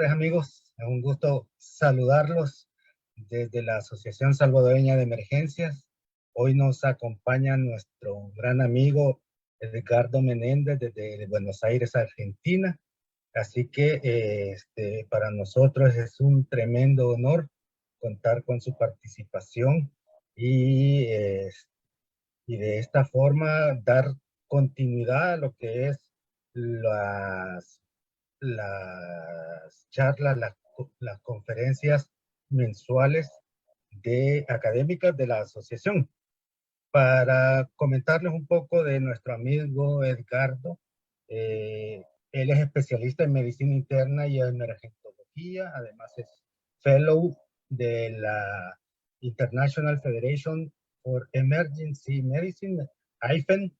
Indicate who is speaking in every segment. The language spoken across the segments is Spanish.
Speaker 1: tardes, amigos. Es un gusto saludarlos desde la Asociación Salvadoreña de Emergencias. Hoy nos acompaña nuestro gran amigo Edgardo Menéndez desde Buenos Aires, Argentina. Así que para nosotros es un tremendo honor contar con su participación y de esta forma dar continuidad a lo que es las charlas, las conferencias mensuales académicas de la asociación. Para comentarles un poco de nuestro amigo Edgardo, él es especialista en medicina interna y emergentología, además es fellow de la International Federation for Emergency Medicine, IFEM,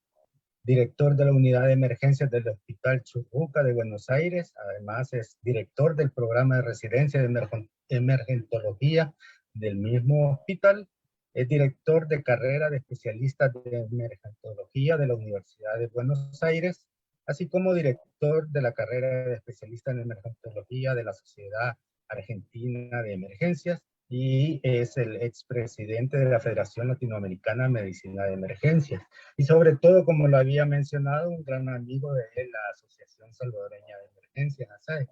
Speaker 1: director de la unidad de emergencias del Hospital Churruca de Buenos Aires. Además es director del programa de residencia de emergentología del mismo hospital. Es director de carrera de especialistas de emergentología de la Universidad de Buenos Aires, así como director de la carrera de especialista en emergentología de la Sociedad Argentina de Emergencias, y es el expresidente de la Federación Latinoamericana de Medicina de Emergencias. Y sobre todo, como lo había mencionado, un gran amigo de la Asociación Salvadoreña de Emergencias, ASAE.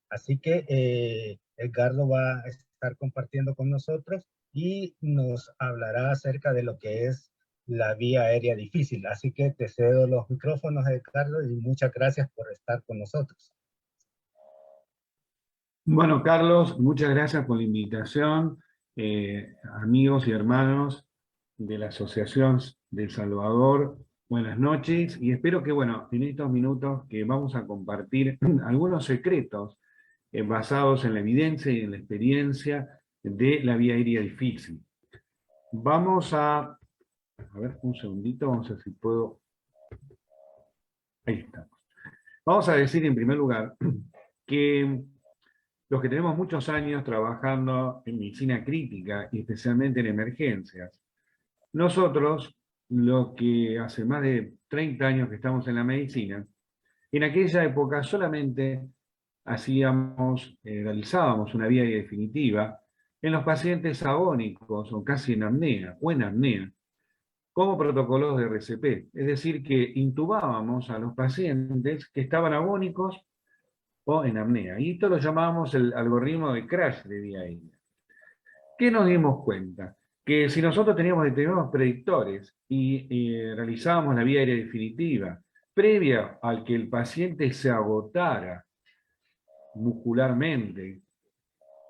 Speaker 1: Así que Edgardo va a estar compartiendo con nosotros y nos hablará acerca de lo que es la vía aérea difícil. Así que te cedo los micrófonos, Edgardo, y muchas gracias por estar con nosotros.
Speaker 2: Bueno, Carlos, muchas gracias por la invitación. Amigos y hermanos de la Asociación de El Salvador, buenas noches, y espero que, bueno, en estos minutos que vamos a compartir algunos secretos basados en la evidencia y en la experiencia de la vía aérea difícil. Vamos a ver, un segundito, vamos a ver si puedo. Ahí estamos. Vamos a decir en primer lugar que los que tenemos muchos años trabajando en medicina crítica y especialmente en emergencias, nosotros, lo que hace más de 30 años que estamos en la medicina, en aquella época solamente realizábamos una vía definitiva en los pacientes agónicos o casi en apnea o en apnea, como protocolos de RCP. Es decir, que intubábamos a los pacientes que estaban agónicos o en apnea. Y esto lo llamábamos el algoritmo de crash de vía aérea. ¿Qué nos dimos cuenta? Que si nosotros teníamos determinados predictores y realizábamos la vía aérea definitiva, previa al que el paciente se agotara muscularmente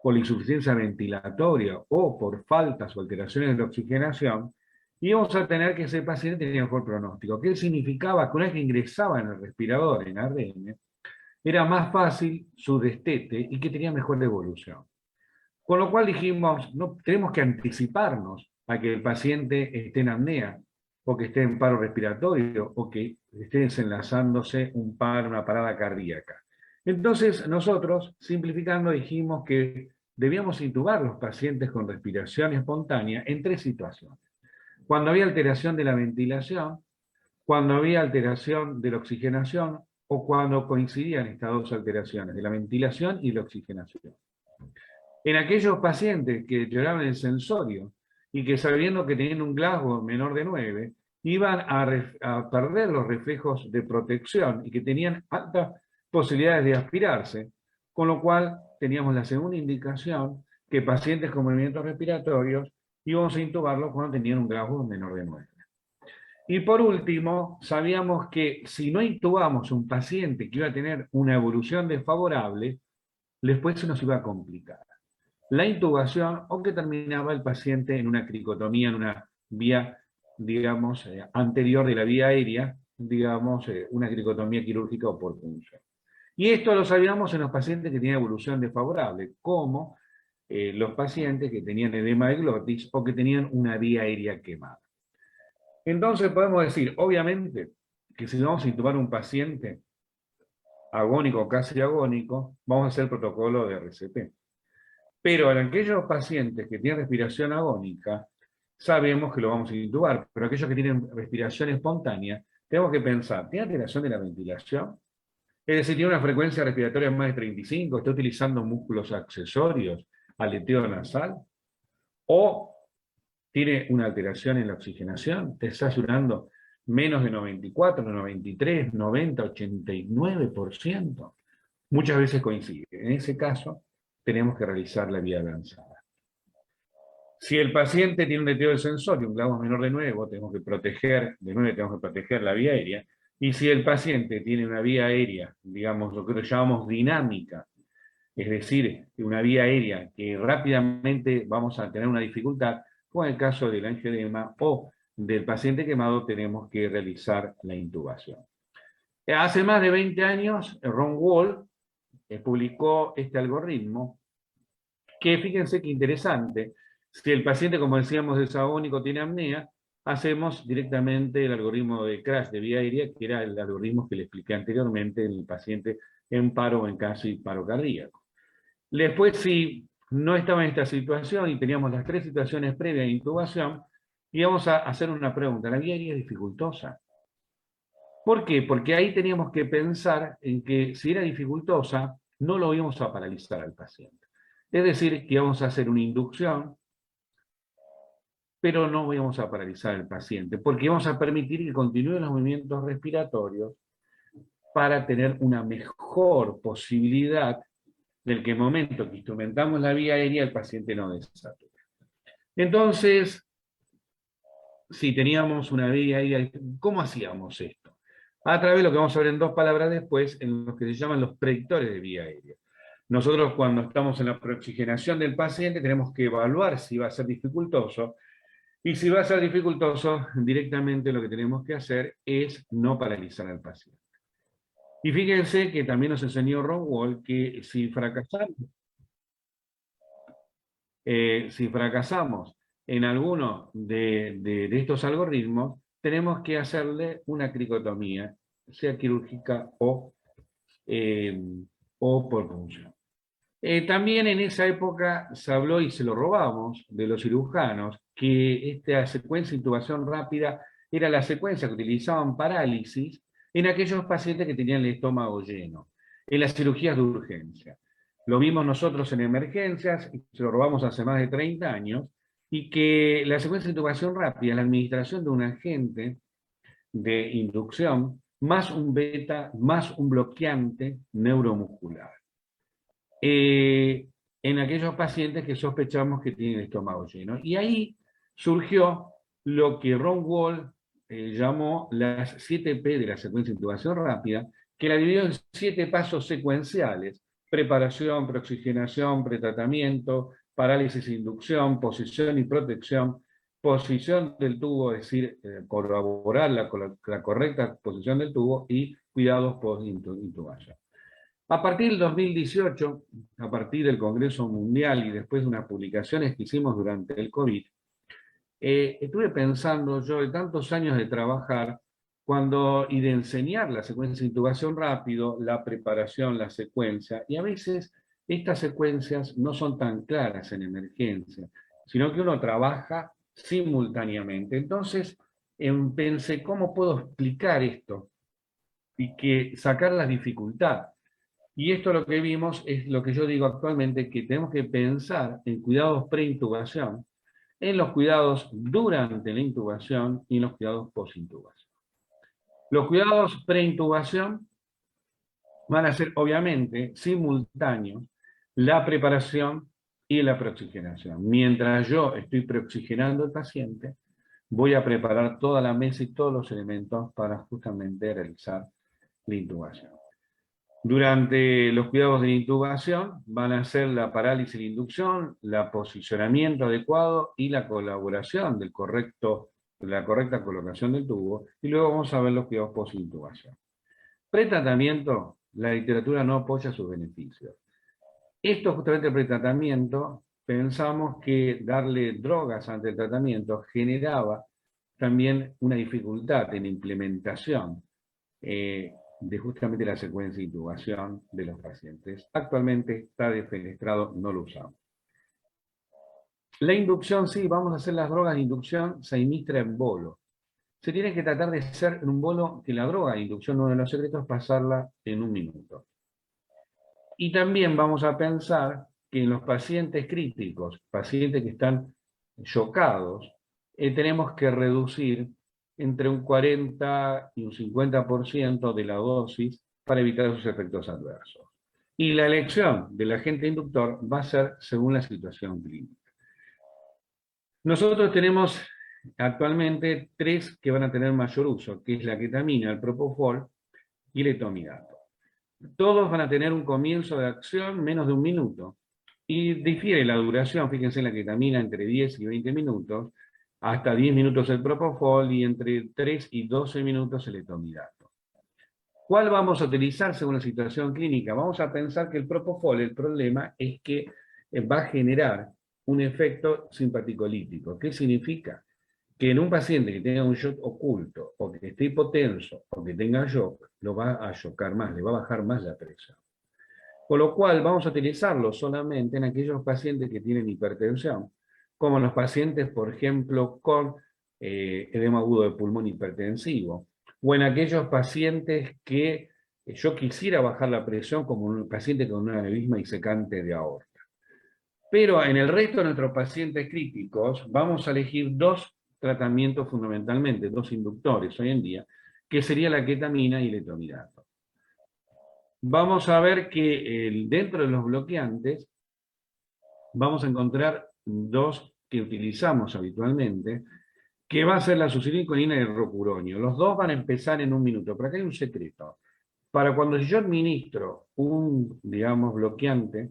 Speaker 2: por la insuficiencia ventilatoria o por faltas o alteraciones de la oxigenación, íbamos a tener que ese paciente tenía mejor pronóstico. ¿Qué significaba? Que una vez que ingresaba en el respirador, en ARDM, era más fácil su destete y que tenía mejor evolución. Con lo cual dijimos, no, tenemos que anticiparnos a que el paciente esté en apnea, o que esté en paro respiratorio, o que esté desenlazándose un paro, una parada cardíaca. Entonces nosotros, simplificando, dijimos que debíamos intubar los pacientes con respiración espontánea en 3 situaciones. Cuando había alteración de la ventilación, cuando había alteración de la oxigenación, o cuando coincidían estas 2 alteraciones, de la ventilación y la oxigenación. En aquellos pacientes que deterioraban el sensorio y que sabiendo que tenían un Glasgow menor de 9, iban a perder los reflejos de protección y que tenían altas posibilidades de aspirarse, con lo cual teníamos la segunda indicación que pacientes con movimientos respiratorios íbamos a intubarlos cuando tenían un Glasgow menor de 9. Y por último, sabíamos que si no intubamos un paciente que iba a tener una evolución desfavorable, después se nos iba a complicar la intubación o que terminaba el paciente en una cricotomía, en una vía, digamos, anterior de la vía aérea, digamos, una cricotomía quirúrgica o por punción. Y esto lo sabíamos en los pacientes que tenían evolución desfavorable, como los pacientes que tenían edema de glotis o que tenían una vía aérea quemada. Entonces podemos decir, obviamente, que si vamos a intubar un paciente agónico o casi agónico, vamos a hacer el protocolo de RCP. Pero en aquellos pacientes que tienen respiración agónica, sabemos que lo vamos a intubar, pero aquellos que tienen respiración espontánea, tenemos que pensar, ¿tiene alteración de la ventilación? Es decir, tiene una frecuencia respiratoria más de 35, está utilizando músculos accesorios, aleteo nasal, o tiene una alteración en la oxigenación, te está saturando menos de 94, 93, 90, 89%. Muchas veces coincide. En ese caso, tenemos que realizar la vía avanzada. Si el paciente tiene un deterioro del sensorio, un glaucoma menor de 9, tenemos que proteger, de 9 tenemos que proteger la vía aérea. Y si el paciente tiene una vía aérea, digamos, lo que llamamos dinámica, es decir, una vía aérea que rápidamente vamos a tener una dificultad, como en el caso del angioedema o del paciente quemado, tenemos que realizar la intubación. Hace más de 20 años, Ron Wall publicó este algoritmo, que fíjense qué interesante. Si el paciente, como decíamos, es agónico, tiene apnea, hacemos directamente el algoritmo de crash de vía aérea, que era el algoritmo que le expliqué anteriormente en el paciente en paro o en casi paro cardíaco. Después, si no estaba en esta situación y teníamos las 3 situaciones previas de intubación, íbamos a hacer una pregunta. ¿La vía aérea es dificultosa? ¿Por qué? Porque ahí teníamos que pensar en que si era dificultosa, no lo íbamos a paralizar al paciente. Es decir, que íbamos a hacer una inducción, pero no íbamos a paralizar al paciente, porque íbamos a permitir que continúen los movimientos respiratorios para tener una mejor posibilidad del que en el momento que instrumentamos la vía aérea, el paciente no desatura. Entonces, si teníamos una vía aérea, ¿cómo hacíamos esto? A través de lo que vamos a ver en 2 palabras después, en los que se llaman los predictores de vía aérea. Nosotros, cuando estamos en la preoxigenación del paciente, tenemos que evaluar si va a ser dificultoso, y si va a ser dificultoso, directamente lo que tenemos que hacer es no paralizar al paciente. Y fíjense que también nos enseñó Ron Wall que si fracasamos en alguno de estos algoritmos, tenemos que hacerle una cricotomía, sea quirúrgica o por punción. También en esa época se habló, y se lo robamos de los cirujanos, que esta secuencia de intubación rápida era la secuencia que utilizaban parálisis en aquellos pacientes que tenían el estómago lleno, en las cirugías de urgencia. Lo vimos nosotros en emergencias, se lo robamos hace más de 30 años, y que la secuencia de intubación rápida, la administración de un agente de inducción, más un beta, más un bloqueante neuromuscular. En aquellos pacientes que sospechamos que tienen el estómago lleno. Y ahí surgió lo que Ron Wall llamó las 7P de la secuencia de intubación rápida, que la dividió en 7 pasos secuenciales: preparación, preoxigenación, pretratamiento, parálisis e inducción, posición y protección, posición del tubo, es decir, corroborar la correcta posición del tubo, y cuidados post-intubación. A partir del 2018, a partir del Congreso Mundial y después de unas publicaciones que hicimos durante el COVID, estuve pensando yo de tantos años de trabajar y de enseñar la secuencia de intubación rápido, la preparación, la secuencia, y a veces estas secuencias no son tan claras en emergencia, sino que uno trabaja simultáneamente. Entonces pensé, ¿cómo puedo explicar esto? Y que sacar la dificultad. Y esto lo que vimos es lo que yo digo actualmente, que tenemos que pensar en cuidados pre-intubación, en los cuidados durante la intubación y en los cuidados post-intubación. Los cuidados pre-intubación van a ser obviamente simultáneos la preparación y la preoxigenación. Mientras yo estoy preoxigenando al paciente, voy a preparar toda la mesa y todos los elementos para justamente realizar la intubación. Durante los cuidados de la intubación van a ser la parálisis de inducción, el posicionamiento adecuado y la colaboración de la correcta colocación del tubo, y luego vamos a ver los cuidados post-intubación. Pretratamiento, la literatura no apoya sus beneficios. Esto justamente el pretratamiento, pensamos que darle drogas ante el tratamiento generaba también una dificultad en la implementación de justamente la secuencia de intubación de los pacientes. Actualmente está defenestrado, no lo usamos. La inducción, sí, vamos a hacer las drogas de inducción, se administra en bolo. se tiene que tratar de ser en un bolo que la droga de inducción, uno de los secretos, pasarla en 1 minuto. Y también vamos a pensar que en los pacientes críticos, pacientes que están chocados, tenemos que reducir entre un 40 y un 50% de la dosis para evitar sus efectos adversos. Y la elección del agente inductor va a ser según la situación clínica. Nosotros tenemos actualmente 3 que van a tener mayor uso, que es la ketamina, el propofol y el etomidato. Todos van a tener un comienzo de acción menos de 1 minuto. Y difiere la duración, fíjense en la ketamina, entre 10 y 20 minutos, hasta 10 minutos el propofol y entre 3 y 12 minutos el etomidato. ¿Cuál vamos a utilizar según la situación clínica? Vamos a pensar que el propofol, el problema es que va a generar un efecto simpaticolítico. ¿Qué significa? Que en un paciente que tenga un shock oculto, o que esté hipotenso, o que tenga shock, lo va a shockar más, le va a bajar más la presión. Con lo cual vamos a utilizarlo solamente en aquellos pacientes que tienen hipertensión, como los pacientes, por ejemplo, con edema agudo de pulmón hipertensivo, o en aquellos pacientes que yo quisiera bajar la presión, como un paciente con un aneurisma disecante de aorta. Pero en el resto de nuestros pacientes críticos vamos a elegir 2 tratamientos fundamentalmente, 2 inductores hoy en día, que sería la ketamina y el etomidato. Vamos a ver que dentro de los bloqueantes vamos a encontrar 2 que utilizamos habitualmente, que va a ser la succinilcolina y el rocuronio. Los 2 van a empezar en 1 minuto, pero acá hay un secreto. Para cuando yo administro un, digamos, bloqueante,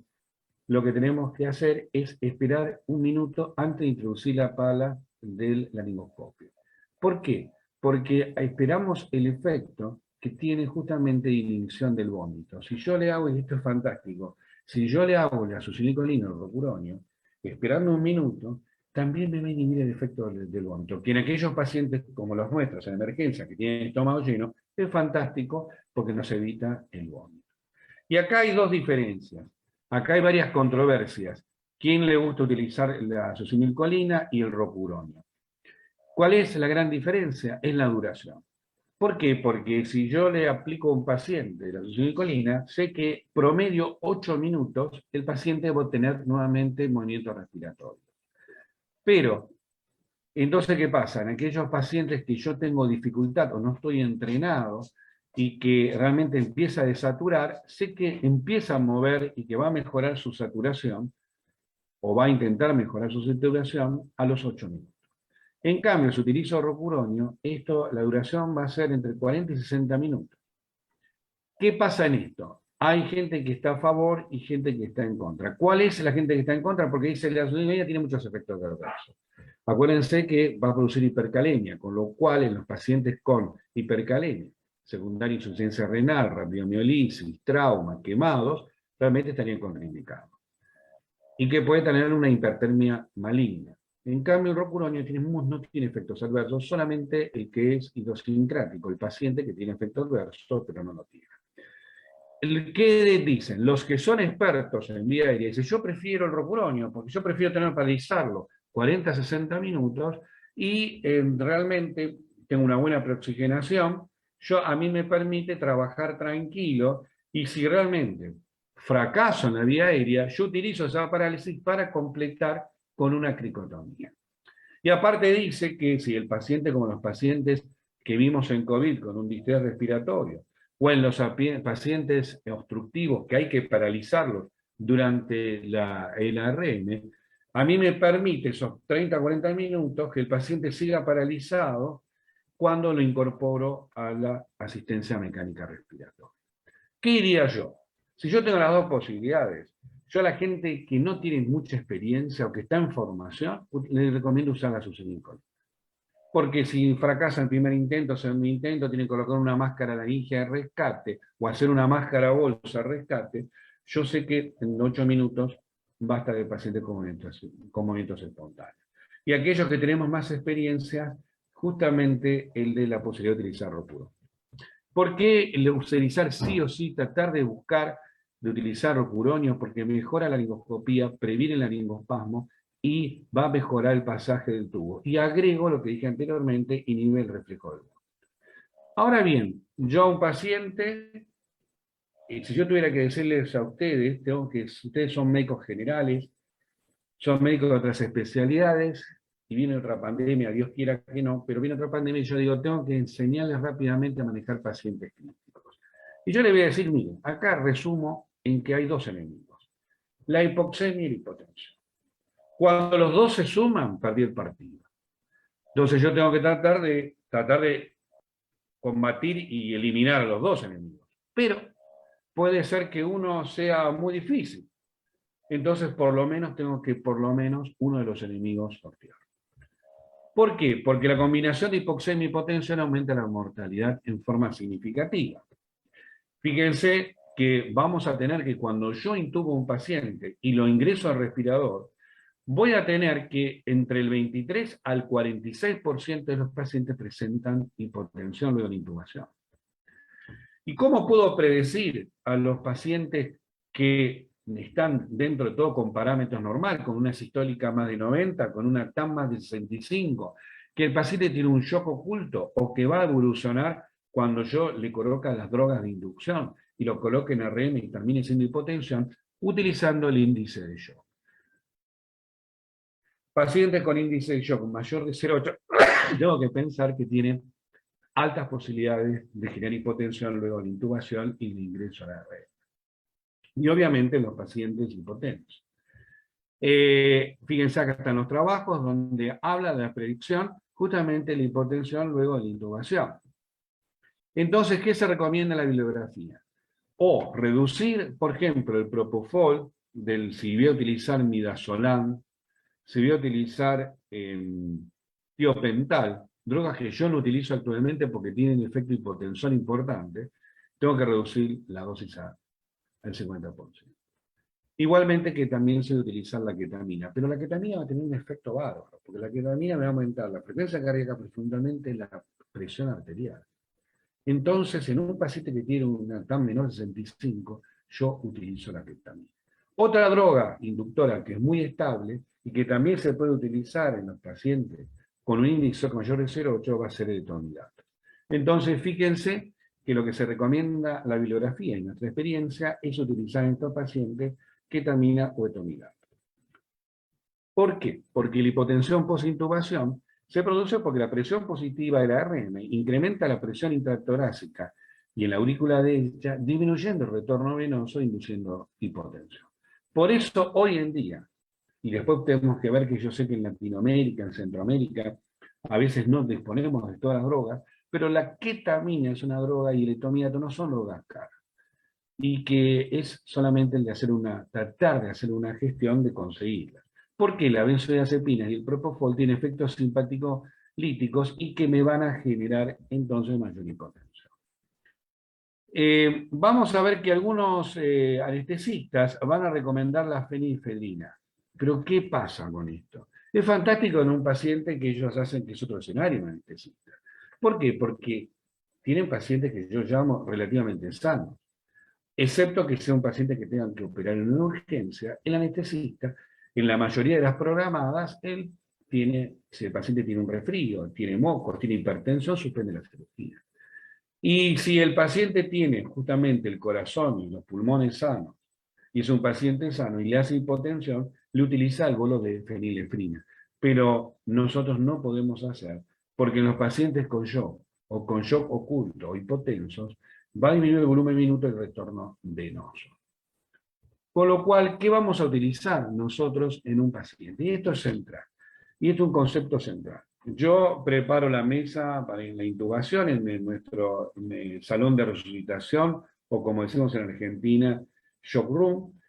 Speaker 2: lo que tenemos que hacer es esperar 1 minuto antes de introducir la pala del laringoscopio. ¿Por qué? Porque esperamos el efecto que tiene justamente de inhibición del vómito. Si yo le hago, y esto es fantástico, si yo le hago la succinilcolina o el rocuronio, esperando 1 minuto, también me va a inhibir el efecto del vómito. Que en aquellos pacientes como los nuestros en emergencia, que tienen estómago lleno, es fantástico porque nos evita el vómito. Y acá hay 2 diferencias. Acá hay varias controversias. ¿Quién le gusta utilizar la succinilcolina y el rocuronio? ¿Cuál es la gran diferencia? Es la duración. ¿Por qué? Porque si yo le aplico a un paciente la succinilcolina, sé que promedio 8 minutos el paciente va a tener nuevamente movimiento respiratorio. Pero, entonces, ¿qué pasa? En aquellos pacientes que yo tengo dificultad o no estoy entrenado, y que realmente empieza a desaturar, sé que empieza a mover y que va a mejorar su saturación, o va a intentar mejorar su saturación a los 8 minutos. En cambio, si utilizo rocuronio, la duración va a ser entre 40 y 60 minutos. ¿Qué pasa en esto? Hay gente que está a favor y gente que está en contra. ¿Cuál es la gente que está en contra? Porque dice que la succinilcolina tiene muchos efectos adversos. Acuérdense que va a producir hipercalemia, con lo cual en los pacientes con hipercalemia, secundaria insuficiencia renal, radiomiolisis, trauma, quemados, realmente estarían contraindicados. Y que puede tener una hipertermia maligna. En cambio, el rocuronio no tiene efectos adversos, solamente el que es idiosincrático, el paciente que tiene efectos adversos, pero no lo tiene. ¿Qué dicen? Los que son expertos en vía aérea dicen, yo prefiero el rocuronio, porque yo prefiero tener para paralizarlo 40 a 60 minutos, y realmente tengo una buena preoxigenación, a mí me permite trabajar tranquilo, y si realmente fracaso en la vía aérea, yo utilizo esa parálisis para completar con una cricotomía. Y aparte dice que si el paciente, como los pacientes que vimos en COVID con un distrés respiratorio, o en los pacientes obstructivos que hay que paralizarlos durante el ARM, a mí me permite esos 30 a 40 minutos que el paciente siga paralizado cuando lo incorporo a la asistencia mecánica respiratoria. ¿Qué diría yo? Si yo tengo las 2 posibilidades, yo a la gente que no tiene mucha experiencia o que está en formación, le recomiendo usar la succinilcolina. Porque si fracasa el primer intento, segundo intento, tiene que colocar una máscara laringia de rescate o hacer una máscara bolsa de rescate, yo sé que en 8 minutos va a estar el paciente con movimientos espontáneos. Y aquellos que tenemos más experiencia, justamente el de la posibilidad de utilizar rocuronio. ¿Por qué utilizar sí o sí, tratar de buscar, de utilizar rocuronio? Porque mejora la laringoscopía, previene el laringospasmo y va a mejorar el pasaje del tubo. Y agrego lo que dije anteriormente, inhibe el reflejo del humo. Ahora bien, yo a un paciente, y si yo tuviera que decirles a ustedes, ustedes son médicos generales, son médicos de otras especialidades, y viene otra pandemia, Dios quiera que no, pero viene otra pandemia y yo digo, tengo que enseñarles rápidamente a manejar pacientes críticos. Y yo les voy a decir, miren, acá resumo en que hay dos enemigos, la hipoxemia y la hipotensión. Cuando los dos se suman, perdí el partido. Entonces yo tengo que tratar de combatir y eliminar a los dos enemigos. Pero puede ser que uno sea muy difícil. Entonces, por lo menos tengo que, uno de los enemigos sortear. ¿Por qué? Porque la combinación de hipoxemia y hipotensión aumenta la mortalidad en forma significativa. Fíjense que vamos a tener que cuando yo intubo a un paciente y lo ingreso al respirador, voy a tener que entre el 23 al 46% de los pacientes presentan hipotensión luego de la intubación. ¿Y cómo puedo predecir a los pacientes que están dentro de todo con parámetros normales, con una sistólica más de 90, con una TAM más de 65, que el paciente tiene un shock oculto o que va a evolucionar cuando yo le coloque las drogas de inducción y lo coloque en RM y termine siendo hipotensión, utilizando el índice de shock? Pacientes con índice de shock mayor de 0,8, tengo que pensar que tienen altas posibilidades de generar hipotensión luego de la intubación y de ingreso a la red. Y obviamente los pacientes hipotensos. Fíjense acá están los trabajos donde habla de la predicción justamente de la hipotensión luego de la intubación. Entonces, ¿qué se recomienda en la bibliografía? O reducir, por ejemplo, el propofol, si voy a utilizar midazolam, si voy a utilizar tiopental, drogas que yo no utilizo actualmente porque tienen efecto hipotensor importante, tengo que reducir la dosis al 50%. Igualmente que también se debe utilizar la ketamina, pero la ketamina va a tener un efecto bárbaro, porque la ketamina me va a aumentar la frecuencia cardíaca, profundamente la presión arterial. Entonces, en un paciente que tiene una TAM menor de 65, yo utilizo la ketamina. Otra droga inductora que es muy estable y que también se puede utilizar en los pacientes con un índice mayor de 0,8 va a ser el etomidato. Entonces, fíjense que lo que se recomienda la bibliografía y nuestra experiencia es utilizar en estos pacientes ketamina o etomidato. ¿Por qué? Porque la hipotensión post-intubación se produce porque la presión positiva de la RM incrementa la presión intratorácica y en la aurícula derecha, disminuyendo el retorno venoso, induciendo hipotensión. Por eso, hoy en día, y después tenemos que ver que yo sé que en Latinoamérica, en Centroamérica, a veces no disponemos de todas las drogas, pero la ketamina es una droga y el etomidato no son drogas caras. Y que es solamente el de tratar de hacer una gestión de conseguirlas. Porque la benzodiazepina y el propofol tienen efectos simpático-líticos y que me van a generar entonces mayor hipotensión. Vamos a ver que algunos anestesistas van a recomendar la fenilefedrina. Pero ¿qué pasa con esto? Es fantástico en un paciente que ellos hacen que es otro escenario un anestesista. ¿Por qué? Porque tienen pacientes que yo llamo relativamente sanos. Excepto que sea un paciente que tengan que operar en una urgencia, el anestesista, en la mayoría de las programadas, si el paciente tiene un resfrío, tiene mocos, tiene hipertensión, suspende la cirugía. Y si el paciente tiene justamente el corazón y los pulmones sanos, y es un paciente sano y le hace hipotensión, le utiliza el bolo de fenilefrina. Pero nosotros no podemos hacer, porque en los pacientes con shock, o con shock oculto, o hipotensos, va a disminuir el volumen minuto y el retorno venoso. Con lo cual, ¿qué vamos a utilizar nosotros en un paciente? Y esto es central. Y esto es un concepto central. Yo preparo la mesa para la intubación en nuestro salón de resucitación, o como decimos en Argentina, shock room.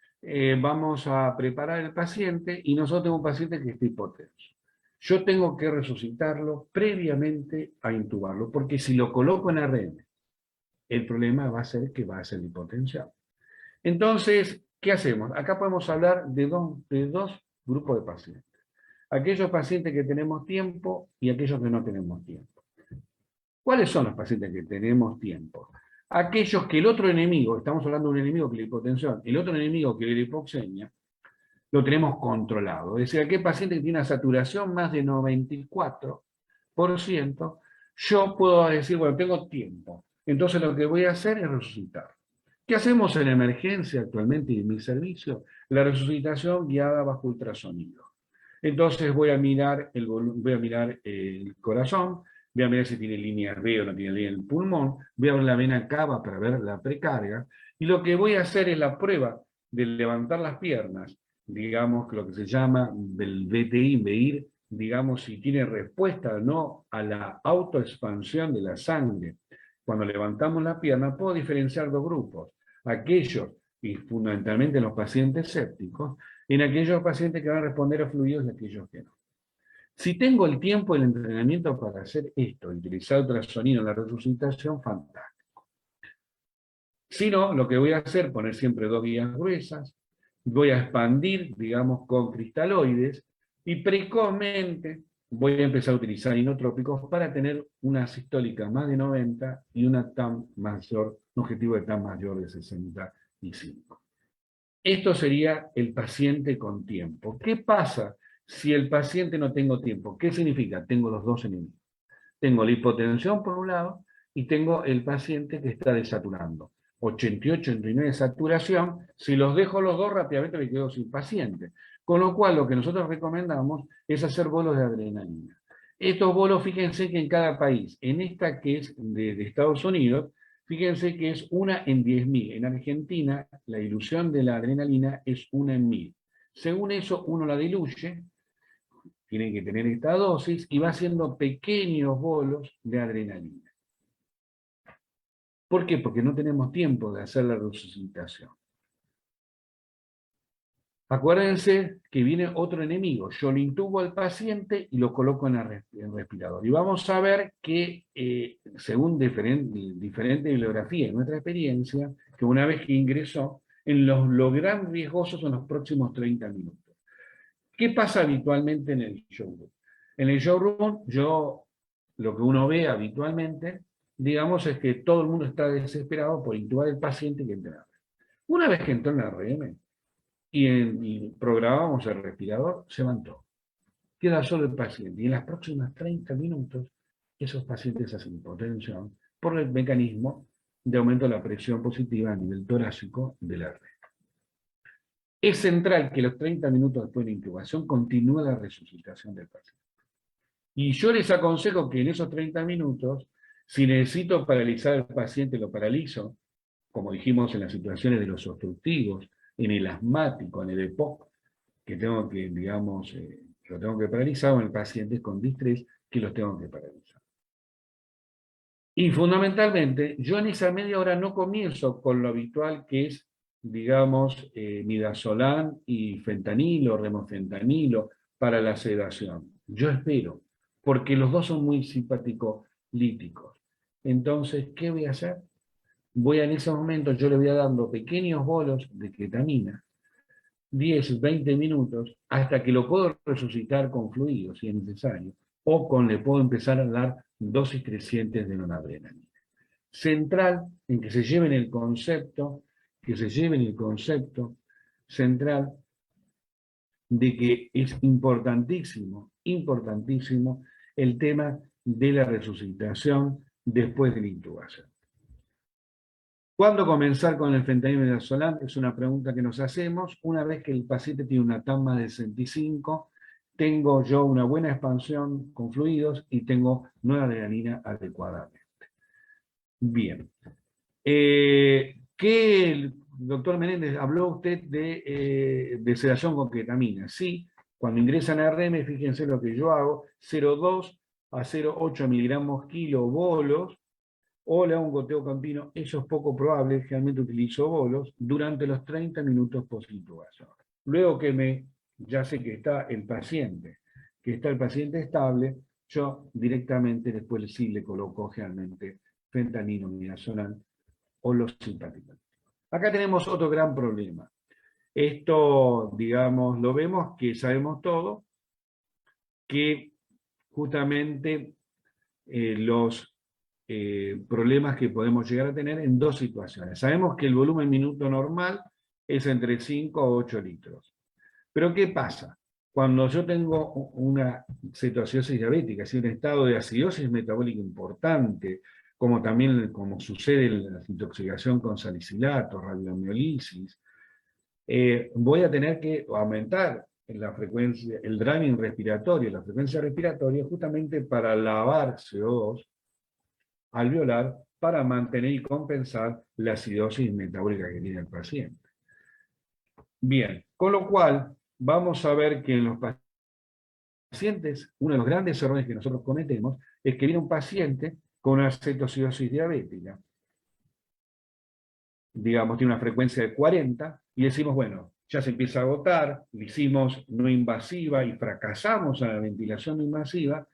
Speaker 2: Vamos a preparar el paciente y nosotros tenemos un paciente que está hipotenso. Yo tengo que resucitarlo previamente a intubarlo, porque si lo coloco en RM, el problema va a ser que va a ser hipotensión. Entonces, ¿qué hacemos? Acá podemos hablar de dos grupos de pacientes. Aquellos pacientes que tenemos tiempo y aquellos que no tenemos tiempo. ¿Cuáles son los pacientes que tenemos tiempo? Aquellos que el otro enemigo, estamos hablando de un enemigo que es la hipotensión, el otro enemigo que es la hipoxemia, lo tenemos controlado. Es decir, aquel paciente que tiene una saturación más de 94%, yo puedo decir, bueno, tengo tiempo. Entonces lo que voy a hacer es resucitar. ¿Qué hacemos en emergencia actualmente en mi servicio? La resucitación guiada bajo ultrasonido. Entonces voy a mirar el corazón, voy a mirar si tiene línea B o no tiene línea en el pulmón, voy a ver la vena cava para ver la precarga, y lo que voy a hacer es la prueba de levantar las piernas, digamos, lo que se llama del BTI, medir, digamos, si tiene respuesta o no a la autoexpansión de la sangre. Cuando levantamos la pierna, puedo diferenciar dos grupos. Aquellos, y fundamentalmente los pacientes sépticos, en aquellos pacientes que van a responder a fluidos y aquellos que no. Si tengo el tiempo y el entrenamiento para hacer esto, utilizar ultrasonido en la resucitación, fantástico. Si no, lo que voy a hacer, poner siempre dos guías gruesas, voy a expandir, digamos, con cristaloides, y precozmente voy a empezar a utilizar inotrópicos para tener una sistólica más de 90 y una TAM mayor, un objetivo de TAM mayor de 65. Esto sería el paciente con tiempo. ¿Qué pasa si el paciente no tengo tiempo? ¿Qué significa? Tengo los dos enemigos. Tengo la hipotensión por un lado y tengo el paciente que está desaturando. 88, 89 de saturación, si los dejo los dos rápidamente me quedo sin paciente. Con lo cual lo que nosotros recomendamos es hacer bolos de adrenalina. Estos bolos, fíjense que en cada país, en esta que es de Estados Unidos, fíjense que es 1 en 10.000. En Argentina, la dilución de la adrenalina es 1 en 1.000. Según eso, uno la diluye, tienen que tener esta dosis, y va haciendo pequeños bolos de adrenalina. ¿Por qué? Porque no tenemos tiempo de hacer la resucitación. Acuérdense que viene otro enemigo. Yo lo intubo al paciente y lo coloco en el respirador. Y vamos a ver que, según diferente bibliografía y nuestra experiencia, que una vez que ingresó, en lo gran riesgosos son los próximos 30 minutos. ¿Qué pasa habitualmente en el showroom? En el showroom, lo que uno ve habitualmente, digamos, es que todo el mundo está desesperado por intubar al paciente que entra. Una vez que entró en la RM y programamos el respirador, se van todos. Queda solo el paciente. Y en las próximas 30 minutos, esos pacientes hacen hipotensión por el mecanismo de aumento de la presión positiva a nivel torácico de la red. Es central que los 30 minutos después de la intubación continúe la resucitación del paciente. Y yo les aconsejo que en esos 30 minutos, si necesito paralizar al paciente, lo paralizo, como dijimos en las situaciones de los obstructivos, en el asmático, en el EPOC, que tengo que, digamos, lo tengo que paralizar, o en pacientes con distrés, que los tengo que paralizar. Y fundamentalmente, yo en esa media hora no comienzo con lo habitual que es, digamos, midazolam y fentanilo, remofentanilo, para la sedación. Yo espero, porque los dos son muy simpático-líticos. Entonces, ¿qué voy a hacer? En ese momento, yo le voy a dando pequeños bolos de ketamina, 10, 20 minutos, hasta que lo puedo resucitar con fluidos, si es necesario, o le puedo empezar a dar dosis crecientes de noradrenalina. Central en que se lleven el concepto, central de que es importantísimo el tema de la resucitación después de la intubación. ¿Cuándo comenzar con el fentanilo y midazolam? Es una pregunta que nos hacemos. Una vez que el paciente tiene una TAM más de 65, tengo yo una buena expansión con fluidos y tengo noradrenalina adecuadamente. Bien. Doctor Menéndez, habló usted de sedación con ketamina. Sí, cuando ingresan a RM, fíjense lo que yo hago, 0,2 a 0,8 miligramos kilo bolos, o le hago un goteo campino. Eso es poco probable, generalmente utilizo bolos, durante los 30 minutos post-intubación. Luego que ya sé que está el paciente estable, yo directamente después sí le coloco generalmente fentanilo, midazolam o los simpáticos. Acá tenemos otro gran problema. Esto, digamos, lo vemos, que sabemos todo, que justamente los problemas que podemos llegar a tener en dos situaciones. Sabemos que el volumen minuto normal es entre 5 a 8 litros. Pero ¿qué pasa? Cuando yo tengo una cetoacidosis diabética, es decir, un estado de acidosis metabólica importante, como también como sucede en la intoxicación con salicilato, radiomiolisis, voy a tener que aumentar la frecuencia, el draining respiratorio, la frecuencia respiratoria, justamente para lavar CO2 alveolar para mantener y compensar la acidosis metabólica que tiene el paciente. Bien, con lo cual vamos a ver que en los pacientes, uno de los grandes errores que nosotros cometemos es que viene un paciente con una cetoacidosis diabética, digamos, tiene una frecuencia de 40, y decimos, bueno, ya se empieza a agotar, le hicimos no invasiva y fracasamos en la ventilación no invasiva,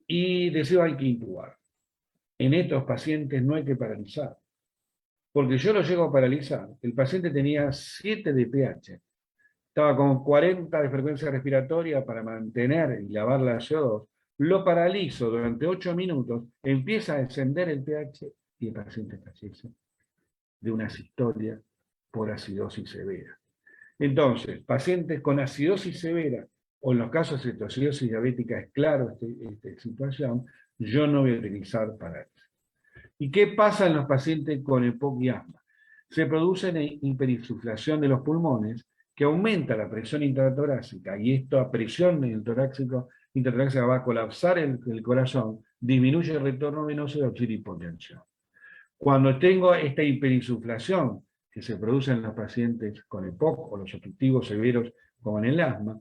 Speaker 2: y decimos hay que intubar. En estos pacientes no hay que paralizar, porque yo lo llego a paralizar. El paciente tenía 7 de pH, estaba con 40 de frecuencia respiratoria para mantener y lavar la CO2, lo paralizo durante 8 minutos, empieza a descender el pH y el paciente fallece de una asistolia por acidosis severa. Entonces, pacientes con acidosis severa, o en los casos de cetoacidosis diabética es claro esta situación, yo no voy a utilizar para eso. ¿Y qué pasa en los pacientes con EPOC y asma? Se produce una hiperinsuflación de los pulmones que aumenta la presión intratorácica, y esta presión intratorácica va a colapsar el corazón, disminuye el retorno venoso y va a producir hipotensión. Cuando tengo esta hiperinsuflación que se produce en los pacientes con EPOC o los obstructivos severos como en el asma,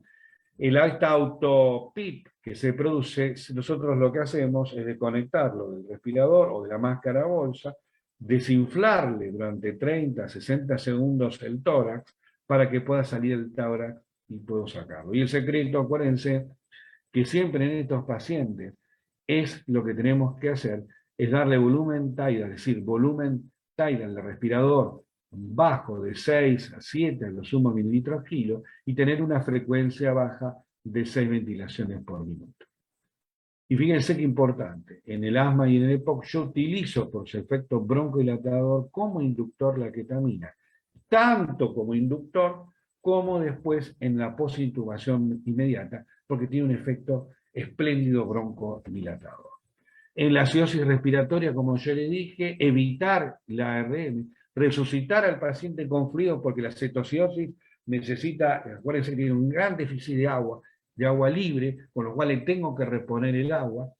Speaker 2: esta auto-PIP que se produce, nosotros lo que hacemos es desconectarlo del respirador o de la máscara bolsa, desinflarle durante 30, 60 segundos el tórax para que pueda salir el tórax y puedo sacarlo. Y el secreto, acuérdense, que siempre en estos pacientes es lo que tenemos que hacer, es darle volumen tidal, es decir, volumen tidal del respirador bajo de 6 a 7, a lo sumo mililitros kilo, y tener una frecuencia baja de 6 ventilaciones por minuto. Y fíjense qué importante, en el asma y en el EPOC yo utilizo por su efecto broncodilatador como inductor la ketamina, tanto como inductor como después en la posintubación inmediata, porque tiene un efecto espléndido broncodilatador. En la acidosis respiratoria, como yo le dije, evitar la ARM, resucitar al paciente con fluido, porque la cetoacidosis necesita, acuérdense que tiene un gran déficit de agua libre, con lo cual le tengo que reponer el agua,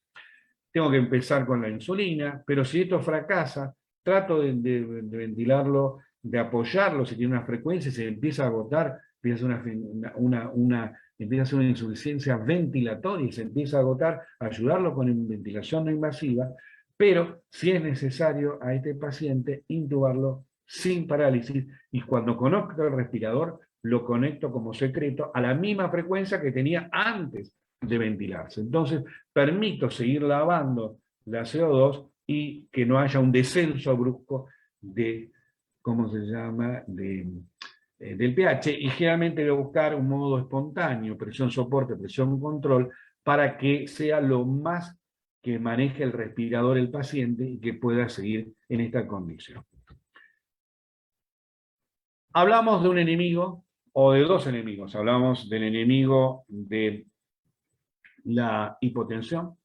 Speaker 2: tengo que empezar con la insulina, pero si esto fracasa, trato de ventilarlo, de apoyarlo, si tiene una frecuencia, se empieza a agotar, empieza a ser una insuficiencia ventilatoria y se empieza a agotar, ayudarlo con ventilación no invasiva, pero si es necesario a este paciente intubarlo sin parálisis, y cuando conecto el respirador, lo conecto como secreto a la misma frecuencia que tenía antes de ventilarse. Entonces, permito seguir lavando la CO2 y que no haya un descenso brusco de, ¿cómo se llama?, del pH, y generalmente voy a buscar un modo espontáneo, presión soporte, presión control, para que sea lo más que maneje el respirador el paciente y que pueda seguir en esta condición. Hablamos de un enemigo, o de dos enemigos. Hablamos del enemigo de la hipotensión,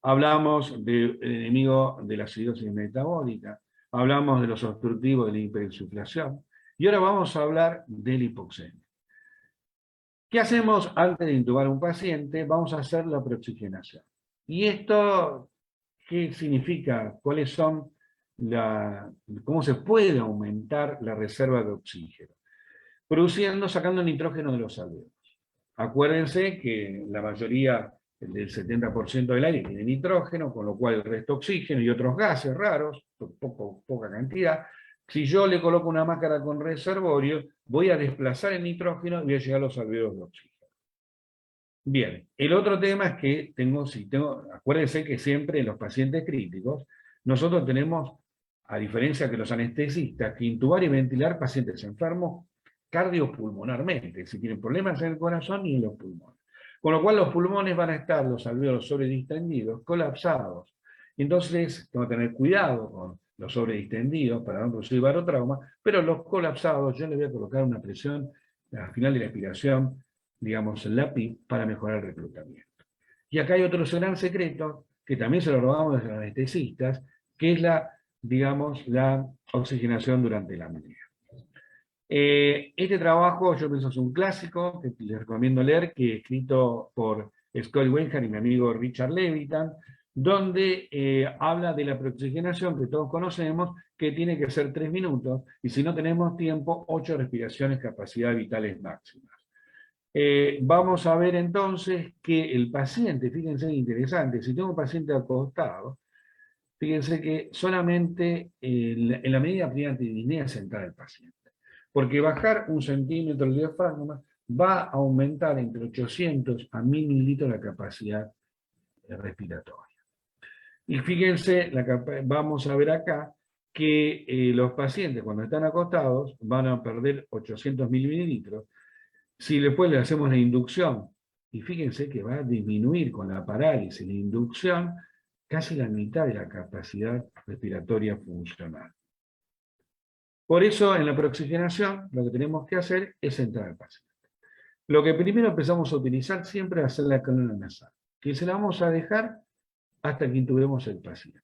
Speaker 2: hablamos del enemigo de la acidosis metabólica, hablamos de los obstructivos de la hiperinsuflación, y ahora vamos a hablar de la hipoxemia. ¿Qué hacemos antes de intubar a un paciente? Vamos a hacer la preoxigenación. ¿Y esto qué significa? ¿Cuáles son cómo se puede aumentar la reserva de oxígeno? Sacando nitrógeno de los alveolos. Acuérdense que la mayoría del 70% del aire tiene nitrógeno, con lo cual el resto oxígeno y otros gases raros, poca cantidad. Si yo le coloco una máscara con reservorio, voy a desplazar el nitrógeno y voy a llegar a los alveolos de oxígeno. Bien, el otro tema es que acuérdense que siempre en los pacientes críticos, nosotros tenemos, a diferencia que los anestesistas, que intubar y ventilar pacientes enfermos cardiopulmonarmente, si tienen problemas en el corazón y en los pulmones. Con lo cual los pulmones van a estar, los alveolos sobredistendidos, colapsados. Entonces tengo que tener cuidado con los sobredistendidos para no producir barotrauma, pero los colapsados yo le voy a colocar una presión al final de la expiración, digamos, la PIP para mejorar el reclutamiento. Y acá hay otro gran secreto, que también se lo robamos de los anestesistas, que es digamos, la oxigenación durante la apnea. Este trabajo yo pienso es un clásico que les recomiendo leer, que es escrito por Scott Wenham y mi amigo Richard Levitan, donde habla de la preoxigenación que todos conocemos, que tiene que ser 3 minutos, y si no tenemos tiempo, 8 respiraciones, capacidad vitales máximas. Vamos a ver entonces que el paciente, fíjense qué interesante, si tengo un paciente acostado, fíjense que solamente en la medida primera de disnea central del paciente. Porque bajar 1 centímetro el diafragma va a aumentar entre 800 a 1000 mililitros la capacidad respiratoria. Y fíjense, vamos a ver acá que los pacientes cuando están acostados van a perder 800 mililitros. Si después le hacemos la inducción, y fíjense que va a disminuir con la parálisis, la inducción, casi la mitad de la capacidad respiratoria funcional. Por eso, en la preoxigenación, lo que tenemos que hacer es entrar al paciente. Lo que primero empezamos a utilizar siempre va a ser la cánula nasal, que se la vamos a dejar hasta que intubemos el paciente.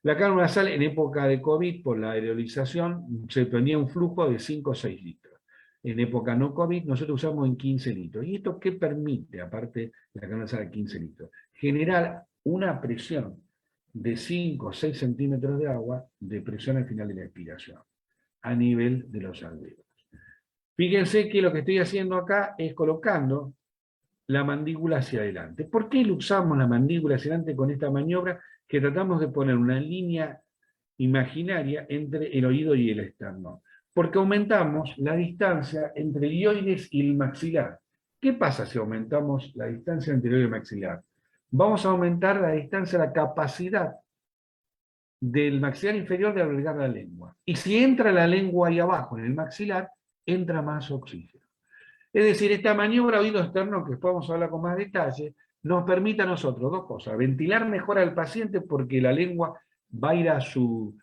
Speaker 2: La cánula nasal en época de COVID, por la aerolización, se ponía un flujo de 5 o 6 litros. En época no COVID, nosotros usamos en 15 litros. ¿Y esto qué permite, aparte de la cánula nasal a 15 litros? Generar una presión de 5 o 6 centímetros de agua de presión al final de la expiración, a nivel de los alvéolos. Fíjense que lo que estoy haciendo acá es colocando la mandíbula hacia adelante. ¿Por qué usamos la mandíbula hacia adelante con esta maniobra? Que tratamos de poner una línea imaginaria entre el oído y el esternón. Porque aumentamos la distancia entre el hioides y el maxilar. ¿Qué pasa si aumentamos la distancia entre el oído y el maxilar? Vamos a aumentar la distancia, la capacidad del maxilar inferior de albergar la lengua. Y si entra la lengua ahí abajo, en el maxilar, entra más oxígeno. Es decir, esta maniobra oído externo, que después vamos a hablar con más detalle, nos permite a nosotros dos cosas: ventilar mejor al paciente porque la lengua va a ir a su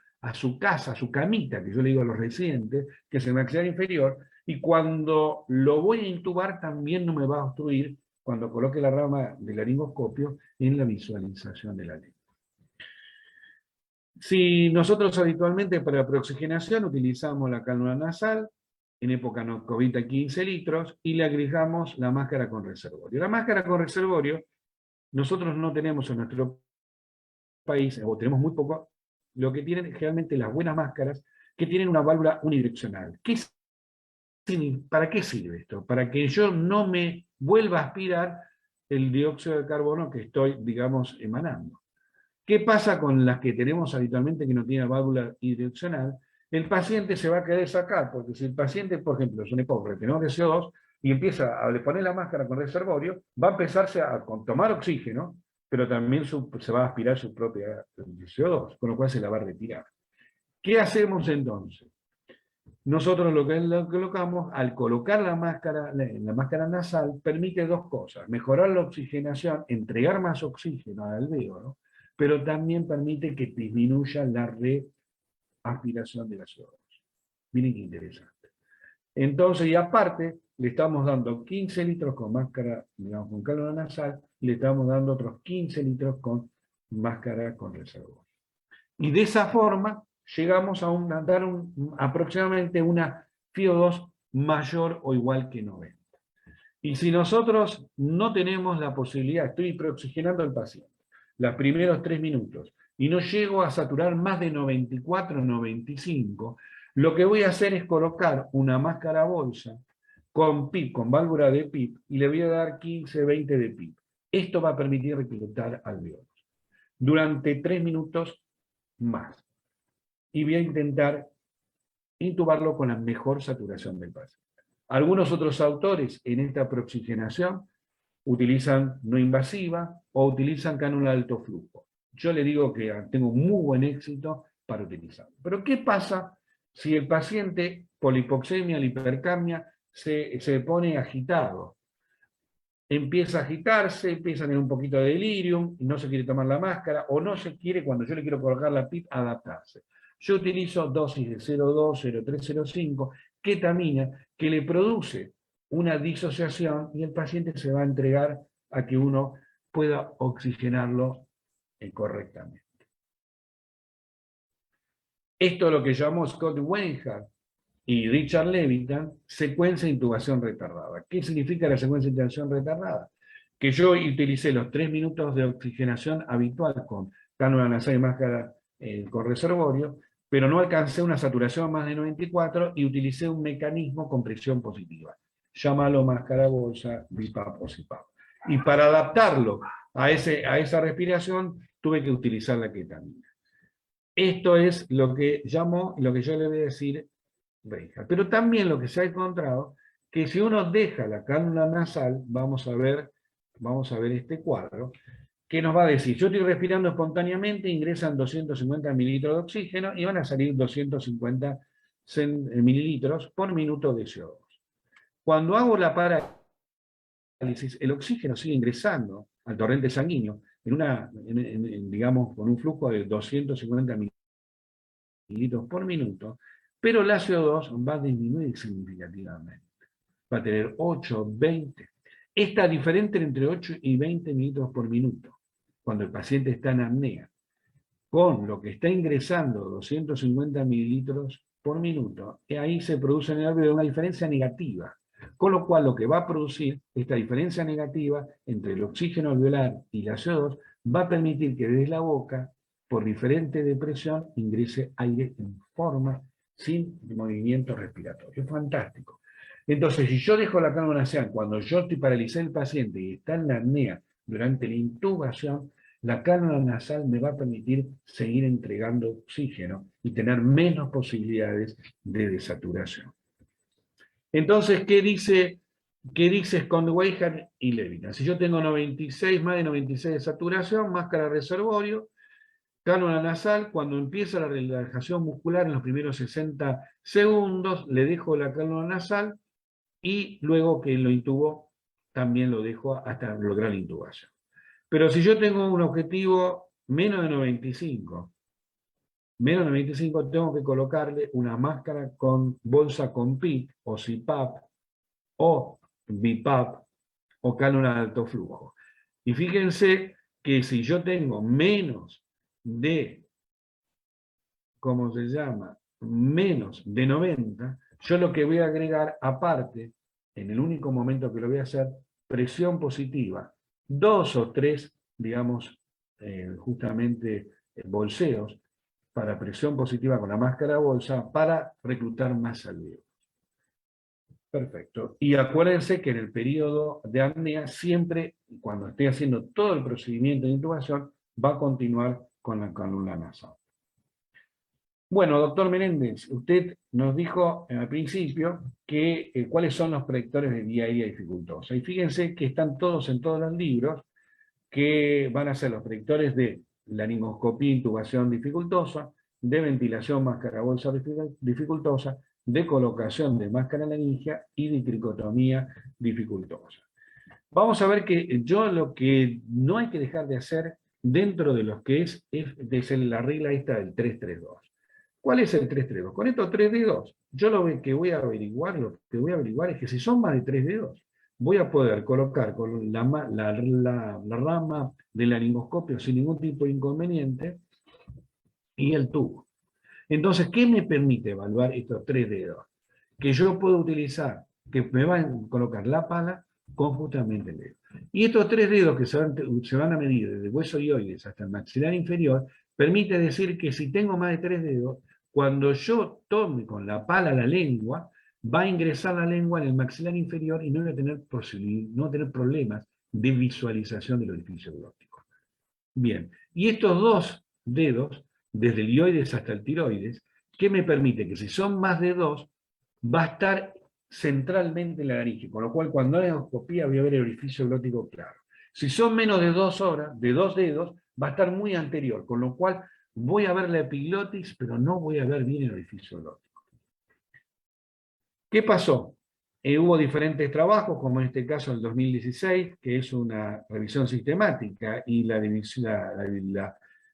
Speaker 2: casa, a su camita, que yo le digo a los residentes, que es el maxilar inferior, y cuando lo voy a intubar también no me va a obstruir cuando coloque la rama del laringoscopio en la visualización de la lengua. Si nosotros habitualmente para la preoxigenación utilizamos la cánula nasal, en época no COVID a 15 litros, y le agregamos la máscara con reservorio. La máscara con reservorio, nosotros no tenemos en nuestro país, o tenemos muy poco, lo que tienen generalmente las buenas máscaras, que tienen una válvula unidireccional. ¿Para qué sirve esto? Para que yo no me vuelva a aspirar el dióxido de carbono que estoy, digamos, emanando. ¿Qué pasa con las que tenemos habitualmente que no tienen válvula unidireccional? El paciente se va a querer sacar, porque si el paciente, por ejemplo, es un hipócrata, no de CO2, y empieza a poner la máscara con reservorio, va a empezarse a tomar oxígeno, pero también se va a aspirar su propia CO2, con lo cual se la va a retirar. ¿Qué hacemos entonces? Nosotros lo que colocamos, al colocar la máscara nasal, permite dos cosas: mejorar la oxigenación, entregar más oxígeno al alvéolo, pero también permite que disminuya la reaspiración de la CO2. Miren qué interesante. Entonces, y aparte, le estamos dando 15 litros con máscara, digamos, con cánula nasal, y le estamos dando otros 15 litros con máscara con reservorio. Y de esa forma llegamos a dar aproximadamente una FiO2 mayor o igual que 90. Y si nosotros no tenemos la posibilidad, estoy preoxigenando al paciente los primeros 3 minutos, y no llego a saturar más de 94 o 95, lo que voy a hacer es colocar una máscara bolsa con PIP, con válvula de PIP, y le voy a dar 15, 20 de PIP. Esto va a permitir reclutar alvéolos durante 3 minutos más. Y voy a intentar intubarlo con la mejor saturación del paciente. Algunos otros autores en esta preoxigenación utilizan no invasiva o utilizan cánula de alto flujo. Yo le digo que tengo muy buen éxito para utilizarlo. Pero ¿qué pasa si el paciente por la hipoxemia, la hipercapnia, se pone agitado? Empieza a agitarse, empieza a tener un poquito de delirium, y no se quiere tomar la máscara, o no se quiere, cuando yo le quiero colocar la PIP, adaptarse. Yo utilizo dosis de 0,2, 0,3, 0,5, ketamina, que le produce una disociación y el paciente se va a entregar a que uno pueda oxigenarlo correctamente. Esto es lo que llamó Scott Weinhardt y Richard Levitan secuencia de intubación retardada. ¿Qué significa la secuencia de intubación retardada? Que yo utilicé los 3 minutos de oxigenación habitual con cánula nasal y máscara con reservorio, pero no alcancé una saturación más de 94 y utilicé un mecanismo con presión positiva. Llámalo máscara bolsa, BiPAP o CPAP. Y para adaptarlo a esa respiración tuve que utilizar la ketamina. Esto es lo que yo le voy a decir Reija. Pero también lo que se ha encontrado, que si uno deja la cánula nasal, vamos a ver este cuadro, que nos va a decir, yo estoy respirando espontáneamente, ingresan 250 mililitros de oxígeno y van a salir 250 mililitros por minuto de CO2. Cuando hago la parálisis, el oxígeno sigue ingresando al torrente sanguíneo, digamos, con un flujo de 250 mililitros por minuto, pero la CO2 va a disminuir significativamente. Va a tener 8, 20. Está diferente entre 8 y 20 mililitros por minuto, cuando el paciente está en apnea. Con lo que está ingresando 250 mililitros por minuto, y ahí se produce en el alveolo una diferencia negativa. Con lo cual, lo que va a producir esta diferencia negativa entre el oxígeno alveolar y la CO2 va a permitir que desde la boca, por diferente depresión, ingrese aire en forma sin movimiento respiratorio. Es fantástico. Entonces, si yo dejo la cánula nasal cuando yo estoy paralizado el paciente y está en la apnea durante la intubación, la cánula nasal me va a permitir seguir entregando oxígeno y tener menos posibilidades de desaturación. Entonces, ¿qué dice Scott Weinhardt y Levitan? Si yo tengo 96, más de 96 de saturación, máscara reservorio, cánula nasal, cuando empieza la relajación muscular en los primeros 60 segundos, le dejo la cánula nasal y luego que lo intubo, también lo dejo hasta lograr la intubación. Pero si yo tengo un objetivo menos de 95, tengo que colocarle una máscara con bolsa con PIP o CPAP o BiPAP o cánula de alto flujo. Y fíjense que si yo tengo menos de, ¿cómo se llama? Menos de 90, yo lo que voy a agregar aparte, en el único momento que lo voy a hacer, presión positiva, 2 o 3, digamos, justamente bolseos para presión positiva con la máscara bolsa para reclutar más alveolos. Perfecto. Y acuérdense que en el periodo de apnea, siempre, cuando esté haciendo todo el procedimiento de intubación, va a continuar con la cánula nasal. Bueno, doctor Menéndez, usted nos dijo al principio que cuáles son los predictores de vía aérea dificultosa. Y fíjense que están todos en todos los libros, que van a ser los predictores de laringoscopía, intubación dificultosa, de ventilación, máscara bolsa dificultosa, de colocación de máscara laringia y de cricotomía dificultosa. Vamos a ver que lo que no hay que dejar de hacer dentro de los que es la regla esta del 332. ¿Cuál es el 332? Con estos 3 dedos, yo lo que voy a averiguar es que si son más de 3 dedos, voy a poder colocar con la rama del laringoscopio sin ningún tipo de inconveniente y el tubo. Entonces, ¿qué me permite evaluar estos 3 dedos? Que yo puedo utilizar, que me van a colocar la pala con justamente el dedo. Y estos 3 dedos que se van a medir desde el hueso hioides hasta el maxilar inferior, permite decir que si tengo más de 3 dedos, cuando yo tome con la pala la lengua, va a ingresar la lengua en el maxilar inferior y no voy a tener problemas de visualización del orificio glótico. Bien, y estos 2 dedos, desde el hioides hasta el tiroides, ¿qué me permite? Que si son más de 2, va a estar centralmente en la laringe, con lo cual cuando haga endoscopía voy a ver el orificio glótico claro. Si son menos de 2 horas, de 2 dedos, va a estar muy anterior, con lo cual voy a ver la epiglotis, pero no voy a ver bien el orificio glótico. ¿Qué pasó? Hubo diferentes trabajos, como en este caso en el 2016, que es una revisión sistemática, y la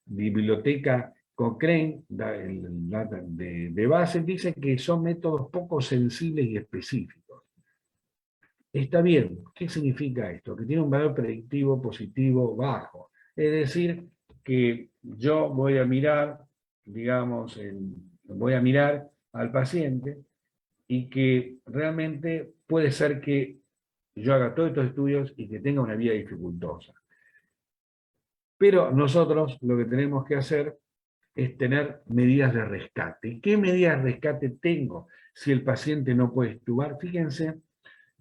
Speaker 2: biblioteca Cochrane de base dice que son métodos poco sensibles y específicos. está bien. ¿Qué significa esto? Que tiene un valor predictivo positivo bajo. Es decir, que yo voy a mirar, digamos, voy a mirar al paciente y que realmente puede ser que yo haga todos estos estudios y que tenga una vida dificultosa. Pero nosotros lo que tenemos que hacer es tener medidas de rescate. ¿Qué medidas de rescate tengo si el paciente no puede extubar? Fíjense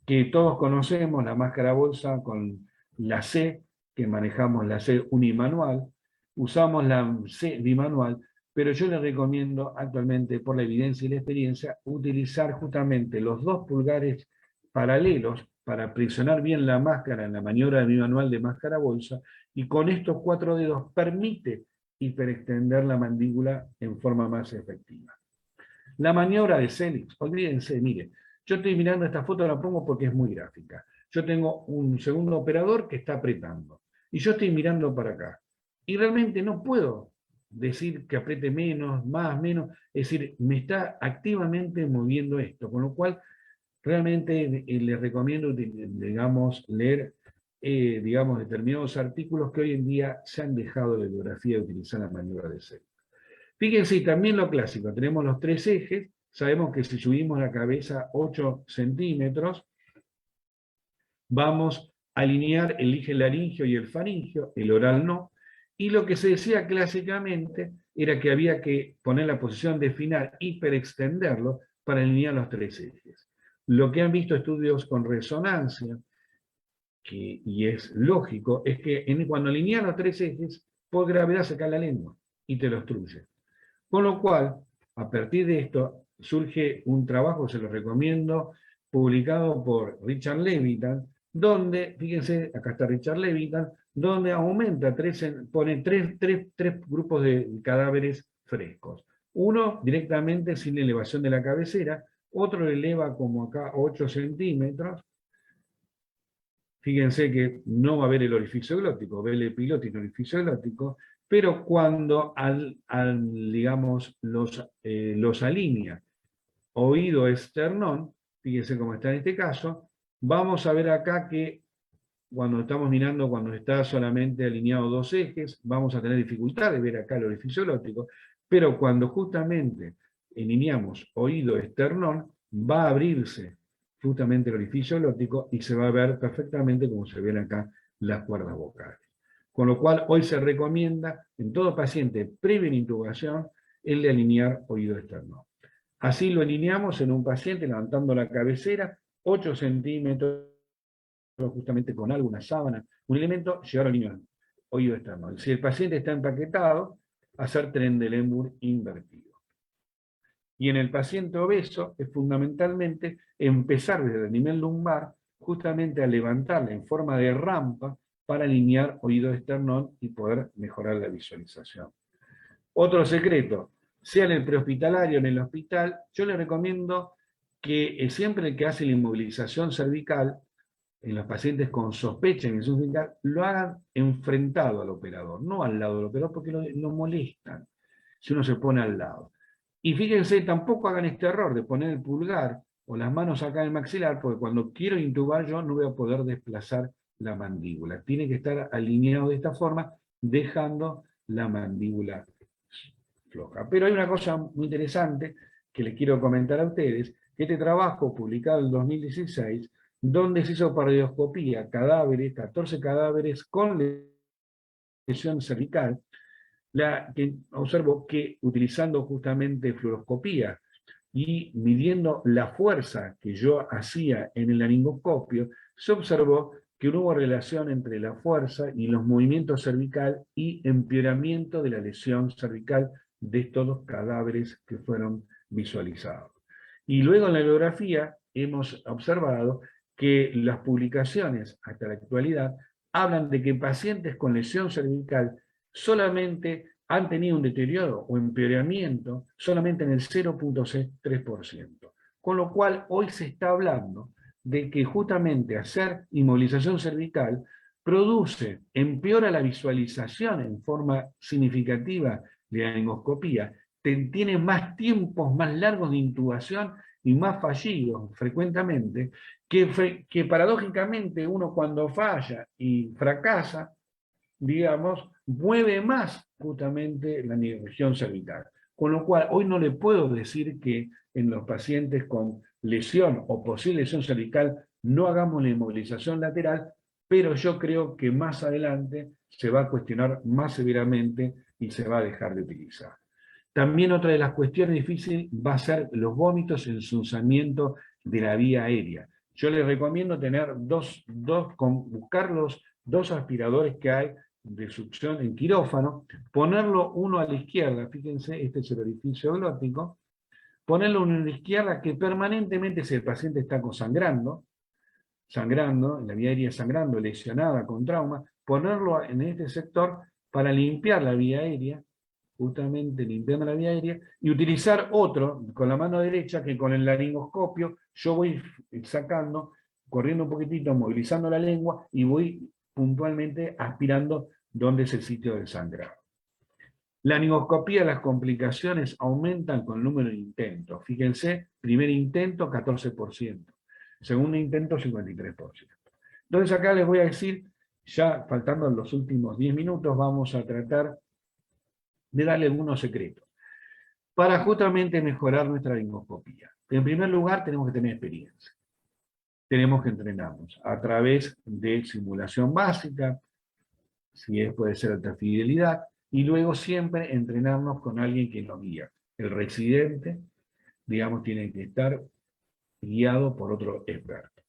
Speaker 2: que todos conocemos la máscara bolsa con la C, que manejamos la C unimanual, usamos la C bimanual, pero yo les recomiendo actualmente, por la evidencia y la experiencia, utilizar justamente los 2 pulgares paralelos para presionar bien la máscara en la maniobra bimanual de máscara bolsa, y con estos 4 dedos permite hiperextender la mandíbula en forma más efectiva. La maniobra de Selix, olvídense, mire, yo estoy mirando esta foto, la pongo porque es muy gráfica. Yo tengo un segundo operador que está apretando, y yo estoy mirando para acá. Y realmente no puedo decir que apriete menos, más, menos, es decir, me está activamente moviendo esto, con lo cual realmente les recomiendo, digamos, leer digamos, determinados artículos que hoy en día se han dejado de bibliografía de utilizar la maniobra de Selix. Fíjense, también lo clásico, tenemos los 3 ejes, sabemos que si subimos la cabeza 8 centímetros, vamos a alinear el eje laringio y el faringio, el oral no, y lo que se decía clásicamente era que había que poner la posición de final, hiperextenderlo, para alinear los 3 ejes. Lo que han visto estudios con resonancia, y es lógico, es que cuando alinean los 3 ejes, por gravedad se cae la lengua y te lo obstruye. Con lo cual, a partir de esto, surge un trabajo, se lo recomiendo, publicado por Richard Levitan, donde, fíjense, acá está Richard Levitan, donde aumenta, pone tres grupos de cadáveres frescos. Uno directamente sin elevación de la cabecera, otro le eleva como acá 8 centímetros. Fíjense que no va a haber el orificio glótico, ve el epiglottis y el orificio glótico, pero cuando digamos, los alinea oído-esternón, fíjense cómo está en este caso, vamos a ver acá que cuando estamos mirando, cuando está solamente alineado 2 ejes, vamos a tener dificultad de ver acá el orificio glótico, pero cuando justamente alineamos oído-esternón, va a abrirse justamente el orificio glótico y se va a ver perfectamente como se ven acá las cuerdas vocales. Con lo cual, hoy se recomienda en todo paciente previo a intubación el de alinear oído externo. Así lo alineamos en un paciente levantando la cabecera, 8 centímetros, justamente con algo, una sábana, un elemento, llevar a alinear oído externo. Si el paciente está empaquetado, hacer Trendelenburg invertido. Y en el paciente obeso es fundamentalmente empezar desde el nivel lumbar, justamente a levantarla en forma de rampa para alinear oído esternón y poder mejorar la visualización. Otro secreto, sea en el prehospitalario o en el hospital, yo le recomiendo que siempre que hace la inmovilización cervical, en los pacientes con sospecha de insuficiencia cervical, lo hagan enfrentado al operador, no al lado del operador, porque lo molestan si uno se pone al lado. Y fíjense, tampoco hagan este error de poner el pulgar o las manos acá en el maxilar, porque cuando quiero intubar yo no voy a poder desplazar la mandíbula. Tiene que estar alineado de esta forma, dejando la mandíbula floja. Pero hay una cosa muy interesante que les quiero comentar a ustedes, que este trabajo publicado en 2016, donde se hizo parodioscopía, cadáveres, 14 cadáveres con lesión cervical, que observó que utilizando justamente fluoroscopía y midiendo la fuerza que yo hacía en el laringoscopio, se observó que no hubo relación entre la fuerza y los movimientos cervical y empeoramiento de la lesión cervical de estos dos cadáveres que fueron visualizados. Y luego en la bibliografía hemos observado que las publicaciones hasta la actualidad hablan de que pacientes con lesión cervical solamente han tenido un deterioro o empeoramiento solamente en el 0.3%. Con lo cual hoy se está hablando de que justamente hacer inmovilización cervical empeora la visualización en forma significativa de la laringoscopía, tiene más tiempos más largos de intubación y más fallidos frecuentemente, que paradójicamente uno cuando falla y fracasa, digamos, mueve más justamente la región cervical. Con lo cual, hoy no le puedo decir que en los pacientes con lesión o posible lesión cervical no hagamos la inmovilización lateral, pero yo creo que más adelante se va a cuestionar más severamente y se va a dejar de utilizar. También otra de las cuestiones difíciles va a ser los vómitos, el ensuciamiento de la vía aérea. Yo les recomiendo tener buscar los dos aspiradores que hay de succión en quirófano, ponerlo uno a la izquierda, fíjense, este es el orificio glótico, ponerlo uno a la izquierda que permanentemente, si el paciente está sangrando, en la vía aérea sangrando, lesionada con trauma, ponerlo en este sector para limpiar la vía aérea, justamente limpiando la vía aérea, y utilizar otro con la mano derecha que con el laringoscopio yo voy sacando, corriendo un poquitito, movilizando la lengua y voy puntualmente aspirando donde es el sitio del sangrado. La laringoscopía, las complicaciones aumentan con el número de intentos. Fíjense, primer intento 14%, segundo intento 53%. Entonces acá les voy a decir, ya faltando los últimos 10 minutos, vamos a tratar de darle algunos secretos para justamente mejorar nuestra laringoscopía. En primer lugar, tenemos que tener experiencia. Tenemos que entrenarnos a través de simulación básica, si es, puede ser alta fidelidad, y luego siempre entrenarnos con alguien que nos guía. El residente, digamos, tiene que estar guiado por otro experto.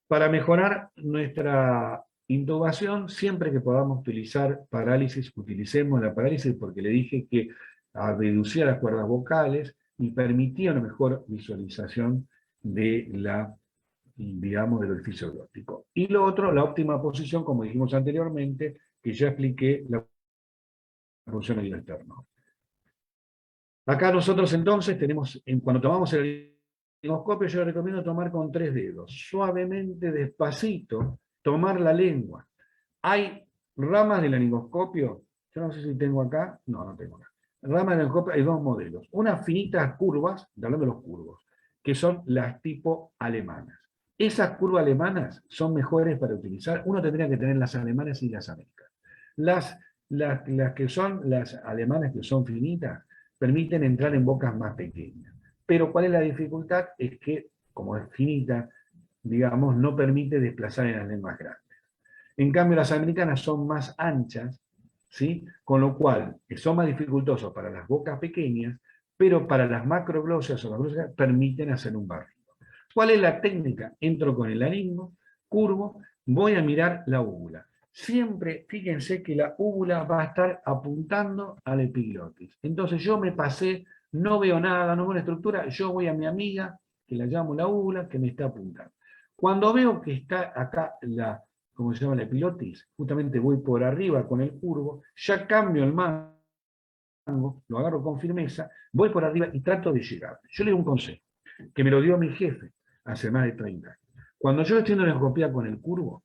Speaker 2: Para mejorar nuestra intubación, siempre que podamos utilizar parálisis, utilicemos la parálisis, porque le dije que reducía las cuerdas vocales y permitía una mejor visualización de digamos, del orificio glótico. Y lo otro, la óptima posición, como dijimos anteriormente, que ya expliqué, la función oído externo. Acá nosotros entonces tenemos, cuando tomamos el laringoscopio, yo recomiendo tomar con 3 dedos, suavemente, despacito, tomar la lengua. Hay ramas del laringoscopio, yo no sé si tengo acá, no tengo acá. Ramas del laringoscopio hay 2 modelos, unas finitas curvas, hablando de los curvos, que son las tipo alemanas. Esas curvas alemanas son mejores para utilizar, uno tendría que tener las alemanas y las americanas. Las que son las alemanas, que son finitas, permiten entrar en bocas más pequeñas. Pero ¿cuál es la dificultad? Es que, como es finita, digamos, no permite desplazar en las lenguas grandes. En cambio, las americanas son más anchas, ¿sí? Con lo cual son más dificultosos para las bocas pequeñas, pero para las macroglosas o las glosas permiten hacer un barrido. ¿Cuál es la técnica? Entro con el laringo, curvo, voy a mirar la úvula. Siempre, fíjense que la úvula va a estar apuntando al epiglotis. Entonces yo me pasé, no veo nada, no veo una estructura, yo voy a mi amiga, que la llamo la úvula, que me está apuntando. Cuando veo que está acá como se llama la epiglotis, justamente voy por arriba con el curvo, ya cambio el mango, lo agarro con firmeza, voy por arriba y trato de llegar. Yo le doy un consejo, que me lo dio mi jefe hace más de 30 años. Cuando yo estoy haciendo la endoscopía con el curvo,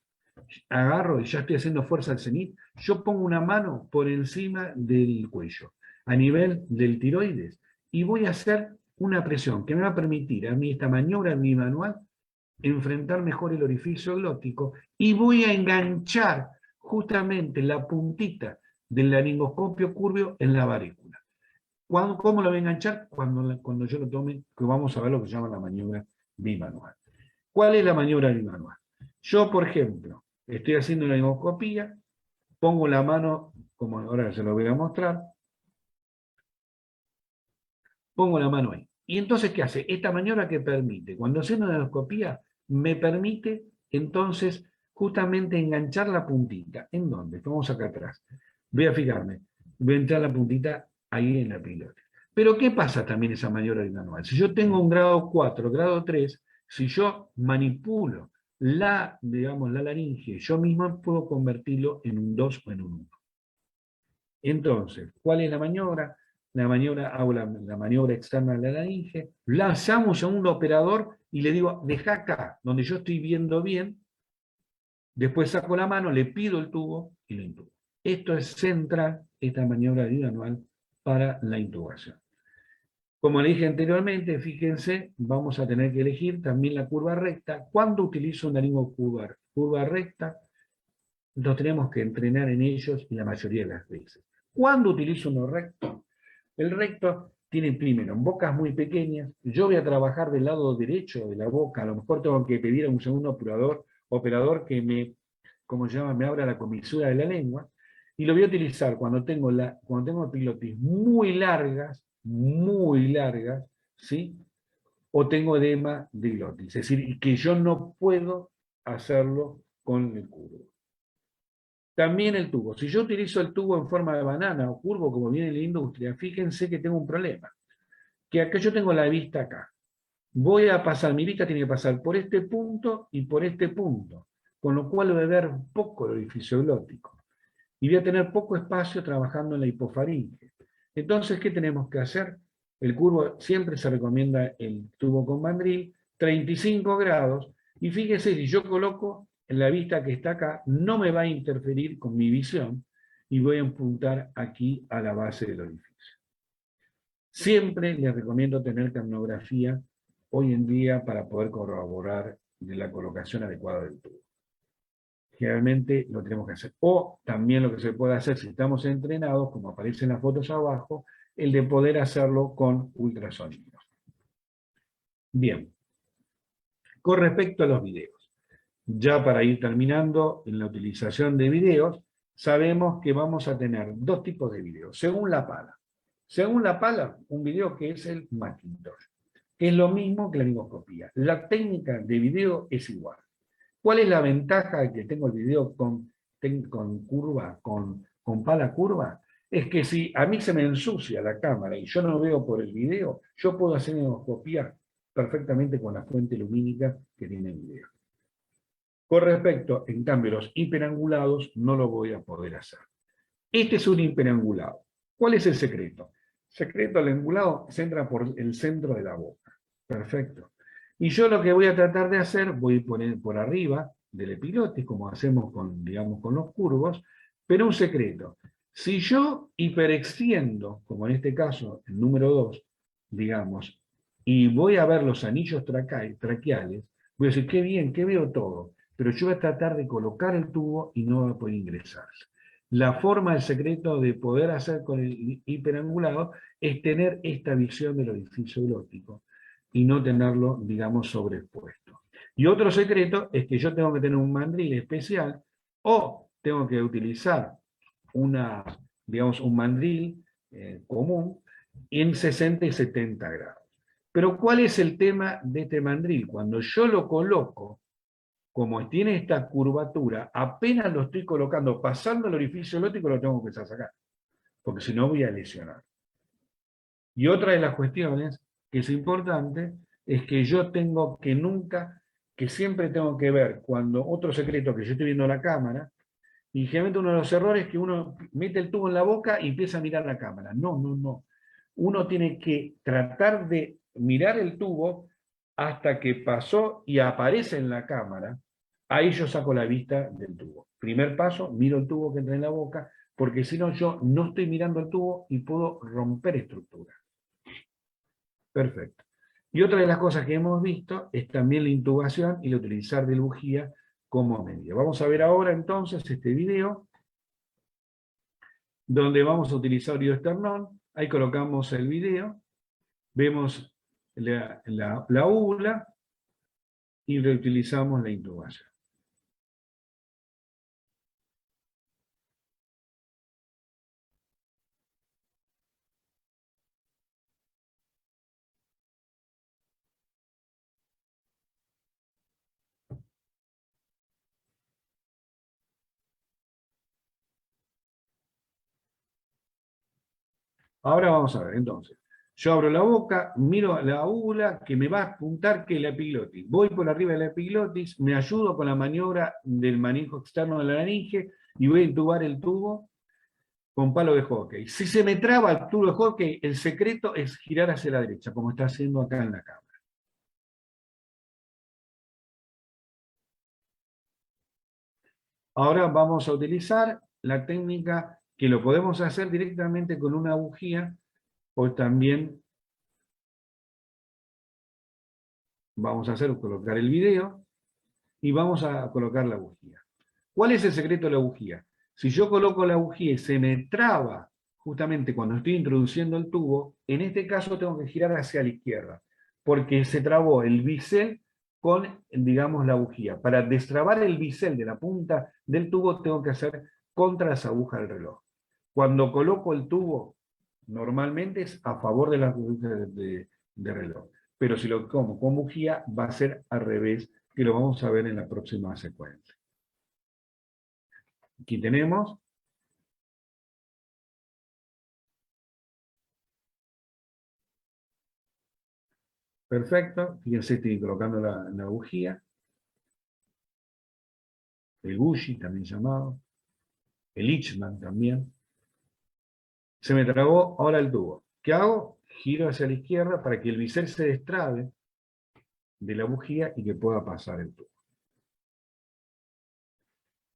Speaker 2: agarro y ya estoy haciendo fuerza al cenit, yo pongo una mano por encima del cuello, a nivel del tiroides, y voy a hacer una presión que me va a permitir a mí esta maniobra bimanual enfrentar mejor el orificio glótico y voy a enganchar justamente la puntita del laringoscopio curvio en la varícula. ¿Cómo lo voy a enganchar? Cuando yo lo tome, que vamos a ver lo que se llama la maniobra bimanual. ¿Cuál es la maniobra bimanual? Yo, por ejemplo, estoy haciendo la laringoscopía, pongo la mano, como ahora se lo voy a mostrar, pongo la mano ahí. Y entonces, ¿qué hace? Esta maniobra que permite, cuando haciendo la endoscopía, me permite entonces justamente enganchar la puntita. ¿En dónde? Vamos acá atrás. Voy a fijarme. Voy a entrar la puntita ahí en la pilota. Pero ¿qué pasa también esa maniobra bimanual? Si yo tengo un grado 4, grado 3, si yo manipulo digamos, la laringe, yo mismo puedo convertirlo en un 2 o en un 1. Entonces, ¿cuál es la maniobra? La maniobra, hago la maniobra externa de la laringe, la llamo a un segundo operador y le digo, deja acá, donde yo estoy viendo bien, después saco la mano, le pido el tubo y lo intubo. Esto es central, esta maniobra bimanual para la intubación. Como le dije anteriormente, fíjense, vamos a tener que elegir también la curva recta. ¿Cuándo utilizo una lengua curva recta? Nos tenemos que entrenar en ellos y la mayoría de las veces. ¿Cuándo utilizo uno recto? El recto tiene primero bocas muy pequeñas. Yo voy a trabajar del lado derecho de la boca. A lo mejor tengo que pedir a un segundo operador que me, como se llama, me abra la comisura de la lengua. Y lo voy a utilizar cuando tengo epiglottis muy largas, ¿sí? O tengo edema de glotis. Es decir, que yo no puedo hacerlo con el curvo. También el tubo. Si yo utilizo el tubo en forma de banana o curvo, como viene en la industria, fíjense que tengo un problema. Que acá yo tengo la vista acá. Voy a pasar, mi vista tiene que pasar por este punto y por este punto, con lo cual voy a ver poco el orificio glótico. Y voy a tener poco espacio trabajando en la hipofaringe. Entonces, ¿qué tenemos que hacer? El curvo, siempre se recomienda el tubo con mandril, 35 grados, y fíjese, si yo coloco en la vista que está acá, no me va a interferir con mi visión, y voy a apuntar aquí a la base del orificio. Siempre les recomiendo tener capnografía hoy en día para poder corroborar de la colocación adecuada del tubo. Generalmente lo tenemos que hacer. O también lo que se puede hacer si estamos entrenados, como aparece en las fotos abajo, el de poder hacerlo con ultrasonidos. Bien. Con respecto a los videos, ya para ir terminando en la utilización de videos, sabemos que vamos a tener dos tipos de videos, según la pala. Según la pala, un video que es el Macintosh, que es lo mismo que la laringoscopía. La técnica de video es igual. ¿Cuál es la ventaja de que tengo el video con pala curva? Es que si a mí se me ensucia la cámara y yo no veo por el video, yo puedo hacer laringoscopía perfectamente con la fuente lumínica que tiene el video. Con respecto, en cambio, los hiperangulados no lo voy a poder hacer. Este es un hiperangulado. ¿Cuál es el secreto? El secreto del angulado se entra por el centro de la boca. Perfecto. Y yo lo que voy a tratar de hacer, voy a poner por arriba del epiglotis, como hacemos con, digamos, con los curvos, pero un secreto. Si yo hiperextiendo, como en este caso, el número 2, digamos, y voy a ver los anillos traqueales, voy a decir, qué bien, que veo todo, pero yo voy a tratar de colocar el tubo y no va a poder ingresarse. La forma, el secreto de poder hacer con el hiperangulado es tener esta visión del orificio glótico y no tenerlo, digamos, sobreexpuesto. Y otro secreto es que yo tengo que tener un mandril especial o tengo que utilizar digamos, un mandril común en 60 y 70 grados. Pero ¿cuál es el tema de este mandril? Cuando yo lo coloco, como tiene esta curvatura, apenas lo estoy colocando, pasando el orificio glótico, lo tengo que sacar, porque si no voy a lesionar. Y otra de las cuestiones que es importante es que yo tengo que siempre tengo que ver cuando otro secreto que yo estoy viendo la cámara, y generalmente uno de los errores es que uno mete el tubo en la boca y empieza a mirar la cámara. No, no, no. Uno tiene que tratar de mirar el tubo hasta que pasó y aparece en la cámara. Ahí yo saco la vista del tubo. Primer paso, miro el tubo que entra en la boca, porque si no yo no estoy mirando el tubo y puedo romper estructura. Perfecto. Y otra de las cosas que hemos visto es también la intubación y el utilizar de bujía como medio. Vamos a ver ahora entonces este video, donde vamos a utilizar oreoesternón. Ahí colocamos el video, vemos la úvula y reutilizamos la intubación. Ahora vamos a ver, entonces. Yo abro la boca, miro la úvula que me va a apuntar que es la epiglotis. Voy por arriba de la epiglotis, me ayudo con la maniobra del manejo externo de la laringe y voy a intubar el tubo con palo de hockey. Si se me traba el tubo de hockey, el secreto es girar hacia la derecha, como está haciendo acá en la cámara. Ahora vamos a utilizar la técnica que lo podemos hacer directamente con una bujía o también Vamos a colocar el video y vamos a colocar la bujía. ¿Cuál es el secreto de la bujía? Si yo coloco la bujía y se me traba justamente cuando estoy introduciendo el tubo, en este caso tengo que girar hacia la izquierda, porque se trabó el bisel con, digamos, la bujía. Para destrabar el bisel de la punta del tubo tengo que hacer contra las agujas del reloj. Cuando coloco el tubo, normalmente es a favor de las agujas de reloj. Pero si lo como con bujía, va a ser al revés, que lo vamos a ver en la próxima secuencia. Aquí tenemos. Perfecto. Fíjense, estoy colocando la bujía. El bushi, también llamado. El Lichman también. Se me trabó ahora el tubo. ¿Qué hago? Giro hacia la izquierda para que el bisel se destrabe de la bujía y que pueda pasar el tubo.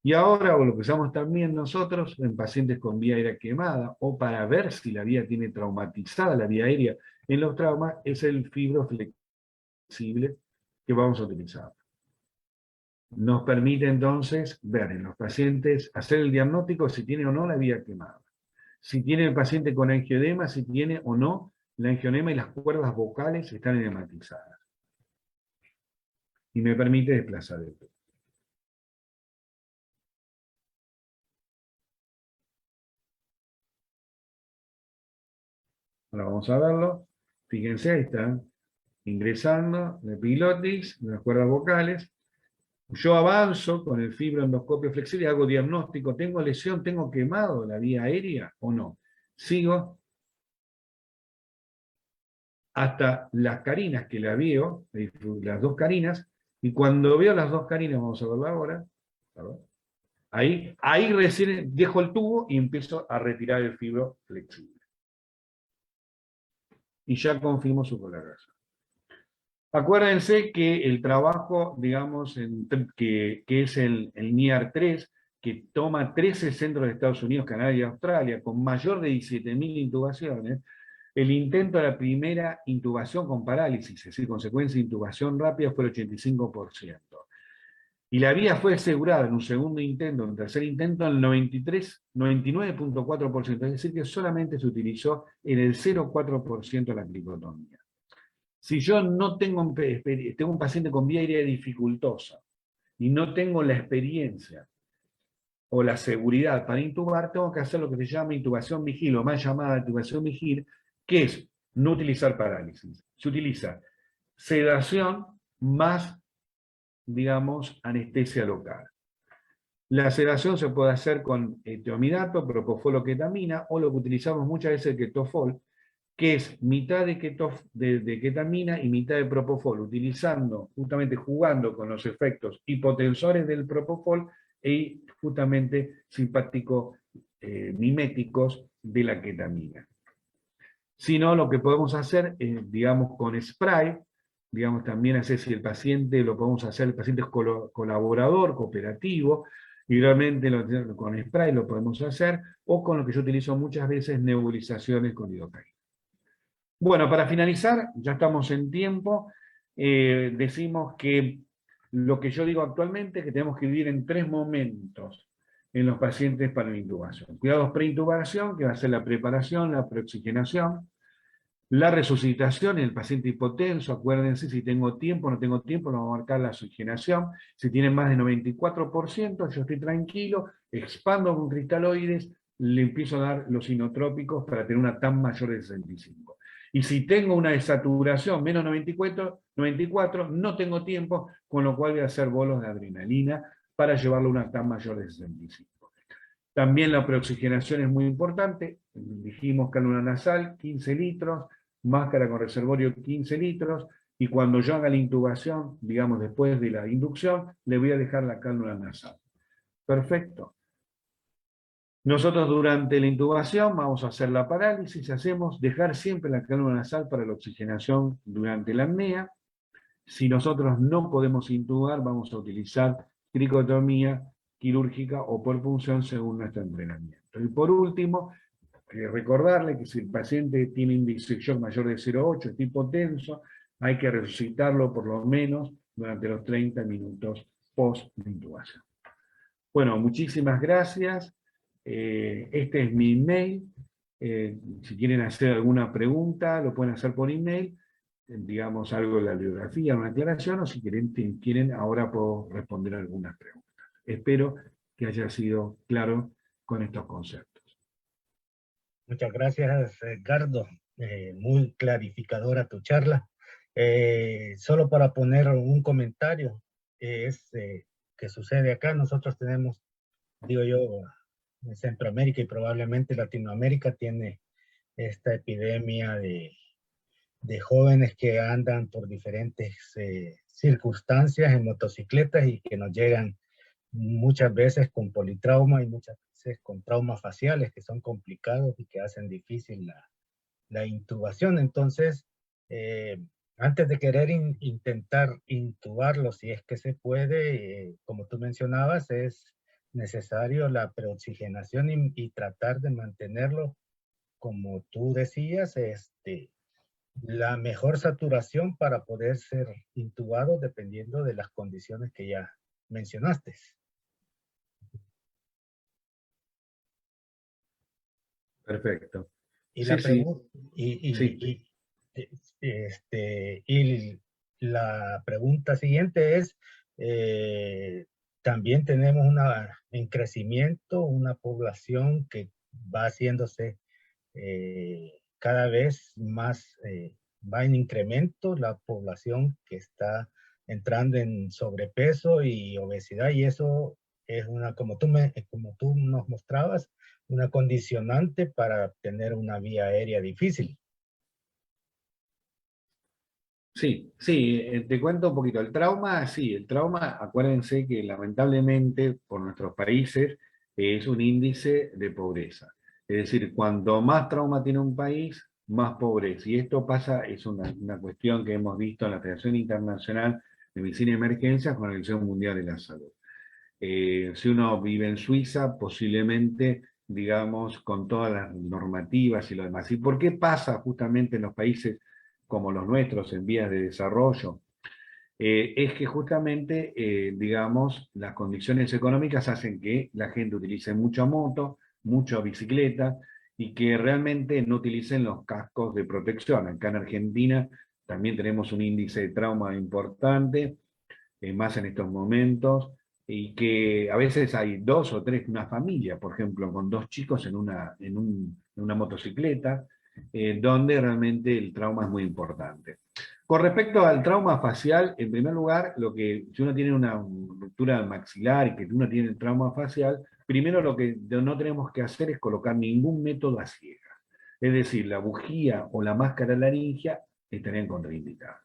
Speaker 2: Y ahora, o lo que usamos también nosotros en pacientes con vía aérea quemada, o para ver si la vía tiene traumatizada la vía aérea en los traumas, es el fibro flexible que vamos a utilizar. Nos permite entonces ver en los pacientes, hacer el diagnóstico si tiene o no la vía quemada. Si tiene el paciente con angioedema, si tiene o no la angioedema y las cuerdas vocales están edematizadas. Y me permite desplazar el tubo. Ahora vamos a verlo. Fíjense, ahí están ingresando la epiglottis, las cuerdas vocales. Yo avanzo con el fibroendoscopio flexible, hago diagnóstico, ¿tengo lesión, tengo quemado la vía aérea o no? Sigo hasta las carinas que la veo, las dos carinas, y cuando veo las dos carinas, vamos a verla ahora, ahí recién dejo el tubo y empiezo a retirar el fibro flexible. Y ya confirmo su coloración. Acuérdense que el trabajo, digamos, que es el NIAR 3, que toma 13 centros de Estados Unidos, Canadá y Australia, con mayor de 17.000 intubaciones, el intento de la primera intubación con parálisis, es decir, consecuencia de intubación rápida, fue el 85%. Y la vía fue asegurada en un segundo intento, en un tercer intento, en el 99.4%, es decir, que solamente se utilizó en el 0,4% la cricotomía. Si yo no tengo un paciente con vía aérea dificultosa y no tengo la experiencia o la seguridad para intubar, tengo que hacer lo que se llama intubación vigil, o más llamada intubación vigil, que es no utilizar parálisis. Se utiliza sedación más, digamos, anestesia local. La sedación se puede hacer con etomidato, propofol o ketamina, o lo que utilizamos muchas veces el ketofol, que es mitad de ketamina y mitad de propofol, utilizando, justamente jugando con los efectos hipotensores del propofol y justamente simpático miméticos de la ketamina. Si no, lo que podemos hacer es, digamos, con spray, digamos, también hacer si el paciente, lo podemos hacer, el paciente es colaborador, cooperativo, y realmente con spray lo podemos hacer, o con lo que yo utilizo muchas veces, nebulizaciones con lidocaína. Bueno, para finalizar, ya estamos en tiempo, decimos que lo que yo digo actualmente es que tenemos que vivir en 3 momentos en los pacientes para la intubación. Cuidados preintubación, que va a ser la preparación, la preoxigenación, la resucitación en el paciente hipotenso, acuérdense, si tengo tiempo o no tengo tiempo, nos va a marcar la oxigenación. Si tiene más de 94%, yo estoy tranquilo, expando con cristaloides, le empiezo a dar los inotrópicos para tener una TAM mayor de 65. Y si tengo una desaturación menos 94, no tengo tiempo, con lo cual voy a hacer bolos de adrenalina para llevarlo a una TAM mayor de 65. También la preoxigenación es muy importante. Dijimos cánula nasal, 15 litros, máscara con reservorio, 15 litros, y cuando yo haga la intubación, digamos después de la inducción, le voy a dejar la cánula nasal. Perfecto. Nosotros durante la intubación vamos a hacer la parálisis, hacemos dejar siempre la cánula nasal para la oxigenación durante la apnea. Si nosotros no podemos intubar, vamos a utilizar cricotomía quirúrgica o por punción según nuestro entrenamiento. Y por último, recordarle que si el paciente tiene índice de shock mayor de 0,8, es hipotenso, hay que resucitarlo por lo menos durante los 30 minutos post-intubación. Bueno, muchísimas gracias. Este es mi email. Si quieren hacer alguna pregunta, lo pueden hacer por email, digamos algo de la bibliografía, una aclaración, o si quieren, ahora puedo responder algunas preguntas. Espero que haya sido claro con estos conceptos.
Speaker 1: Muchas gracias, Edgardo. Muy clarificadora tu charla. Solo para poner un comentario, que sucede acá. Nosotros tenemos, digo yo, en Centroamérica y probablemente Latinoamérica tiene esta epidemia de jóvenes que andan por diferentes circunstancias en motocicletas y que nos llegan muchas veces con politrauma y muchas veces con traumas faciales que son complicados y que hacen difícil la intubación. Entonces, antes de querer intentar intubarlo, si es que se puede, como tú mencionabas, es necesario la preoxigenación y tratar de mantenerlo, como tú decías, la mejor saturación para poder ser intubado dependiendo de las condiciones que ya mencionaste.
Speaker 2: Perfecto.
Speaker 1: Y
Speaker 2: Sí,
Speaker 1: la
Speaker 2: sí,
Speaker 1: pregunta,
Speaker 2: sí.
Speaker 1: y la pregunta siguiente es, también tenemos en crecimiento una población que va haciéndose cada vez más, va en incremento la población que está entrando en sobrepeso y obesidad, y eso es como tú nos mostrabas, una condicionante para tener una vía aérea difícil.
Speaker 2: Sí, sí, te cuento un poquito. El trauma, sí, el trauma, acuérdense que lamentablemente por nuestros países es un índice de pobreza. Es decir, cuanto más trauma tiene un país, más pobreza. Y esto pasa, es una cuestión que hemos visto en la Federación Internacional de Medicina y Emergencias con la Organización Mundial de la Salud. Si uno vive en Suiza, posiblemente, digamos, con todas las normativas y lo demás. ¿Y por qué pasa justamente en los países como los nuestros, en vías de desarrollo? Es que justamente, digamos, las condiciones económicas hacen que la gente utilice mucha moto, mucha bicicleta, y que realmente no utilicen los cascos de protección. Acá en Argentina también tenemos un índice de trauma importante, más en estos momentos, y que a veces hay dos o tres, una familia, por ejemplo, con dos chicos en una motocicleta, donde realmente el trauma es muy importante. Con respecto al trauma facial, en primer lugar, si uno tiene una ruptura maxilar y que uno tiene el trauma facial, primero lo que no tenemos que hacer es colocar ningún método a ciegas. Es decir, la bujía o la máscara laringia estarían contraindicadas.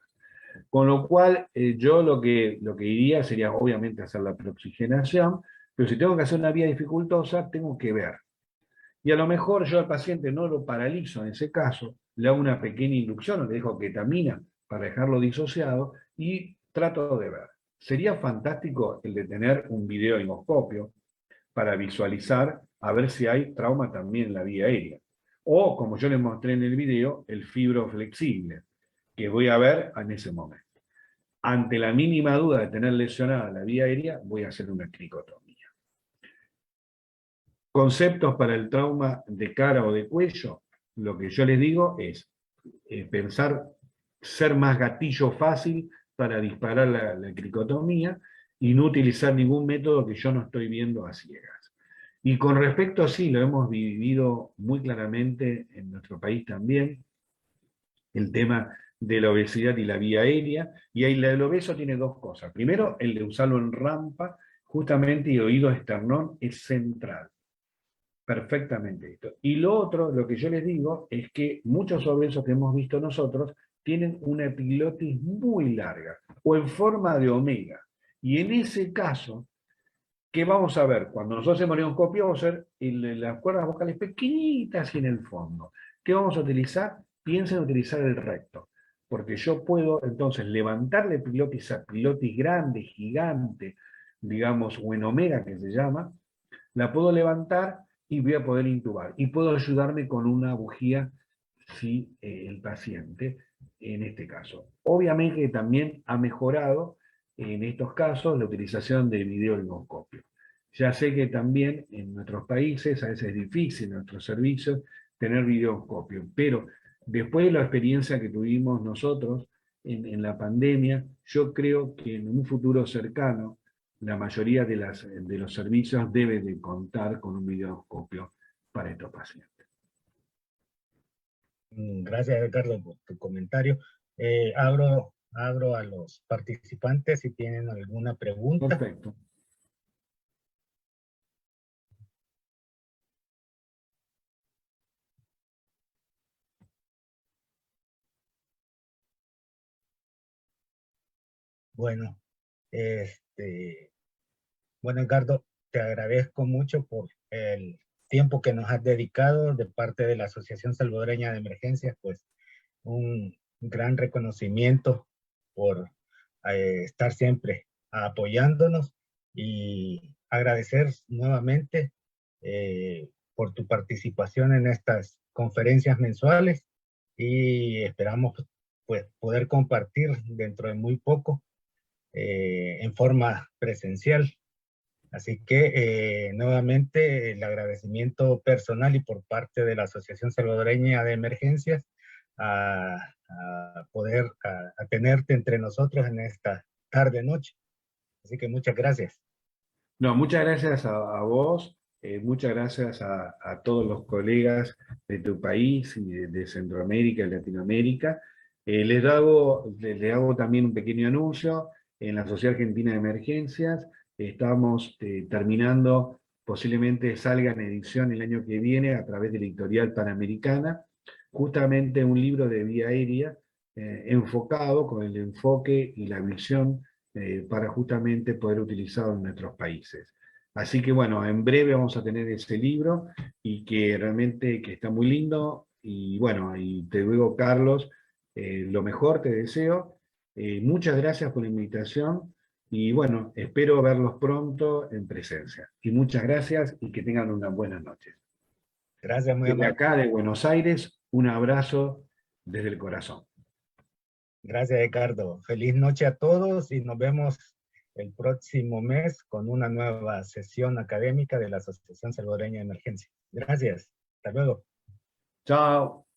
Speaker 2: Con lo cual, yo lo que diría sería obviamente hacer la preoxigenación, pero si tengo que hacer una vía dificultosa, tengo que ver. Y a lo mejor yo al paciente no lo paralizo en ese caso, le hago una pequeña inducción o le dejo ketamina para dejarlo disociado y trato de ver. Sería fantástico el de tener un videoimoscopio para visualizar a ver si hay trauma también en la vía aérea. O, como yo les mostré en el video, el fibroflexible, que voy a ver en ese momento. Ante la mínima duda de tener lesionada la vía aérea, voy a hacer una cricotomía. Conceptos para el trauma de cara o de cuello, lo que yo les digo es pensar ser más gatillo fácil para disparar la cricotomía y no utilizar ningún método que yo no estoy viendo a ciegas. Y con respecto, sí, lo hemos vivido muy claramente en nuestro país también, el tema de la obesidad y la vía aérea, y ahí el obeso tiene dos cosas. Primero, el de usarlo en rampa, justamente, y oído esternón es central. Perfectamente esto. Y lo otro, lo que yo les digo, es que muchos obesos que hemos visto nosotros tienen una epiglotis muy larga, o en forma de omega. Y en ese caso, ¿qué vamos a ver? Cuando nosotros hacemos neoscopio, vamos a ver las cuerdas vocales pequeñitas y en el fondo. ¿Qué vamos a utilizar? Piensen en utilizar el recto, porque yo puedo entonces levantar la epiglotis a epiglotis grande, gigante, digamos, o en omega que se llama, la puedo levantar y voy a poder intubar. Y puedo ayudarme con una bujía si el paciente en este caso. Obviamente que también ha mejorado en estos casos la utilización de videoligoscopio. Ya sé que también en nuestros países a veces es difícil en nuestros servicios tener videoscopio, pero después de la experiencia que tuvimos nosotros en la pandemia, yo creo que en un futuro cercano la mayoría de los servicios deben de contar con un videoscopio para estos pacientes.
Speaker 1: Gracias, Edgardo, por tu comentario. Abro a los participantes si tienen alguna pregunta.
Speaker 2: Perfecto.
Speaker 1: Bueno, bueno, Edgardo, te agradezco mucho por el tiempo que nos has dedicado de parte de la Asociación Salvadoreña de Emergencias, pues un gran reconocimiento por estar siempre apoyándonos y agradecer nuevamente por tu participación en estas conferencias mensuales y esperamos pues poder compartir dentro de muy poco en forma presencial. Así que nuevamente el agradecimiento personal y por parte de la Asociación Salvadoreña de Emergencias a poder a tenerte entre nosotros en esta tarde-noche. Así que muchas gracias.
Speaker 2: No, muchas gracias a vos, muchas gracias a todos los colegas de tu país y de Centroamérica y Latinoamérica. Les hago también un pequeño anuncio. En la Sociedad Argentina de Emergencias estamos terminando, posiblemente salga en edición el año que viene a través de la editorial Panamericana, justamente un libro de vía aérea enfocado con el enfoque y la visión para justamente poder utilizarlo en nuestros países. Así que bueno, en breve vamos a tener ese libro y que realmente que está muy lindo. Y bueno, y te digo, Carlos, lo mejor te deseo. Muchas gracias por la invitación y bueno, espero verlos pronto en presencia. Y muchas gracias y que tengan una buena noche.
Speaker 1: Gracias, muy
Speaker 2: Desde
Speaker 1: amable.
Speaker 2: acá de Buenos Aires, un abrazo desde el corazón.
Speaker 1: Gracias, Ricardo. Feliz noche a todos y nos vemos el próximo mes con una nueva sesión académica de la Asociación Salvadoreña de Emergencia. Gracias. Hasta luego.
Speaker 2: Chao.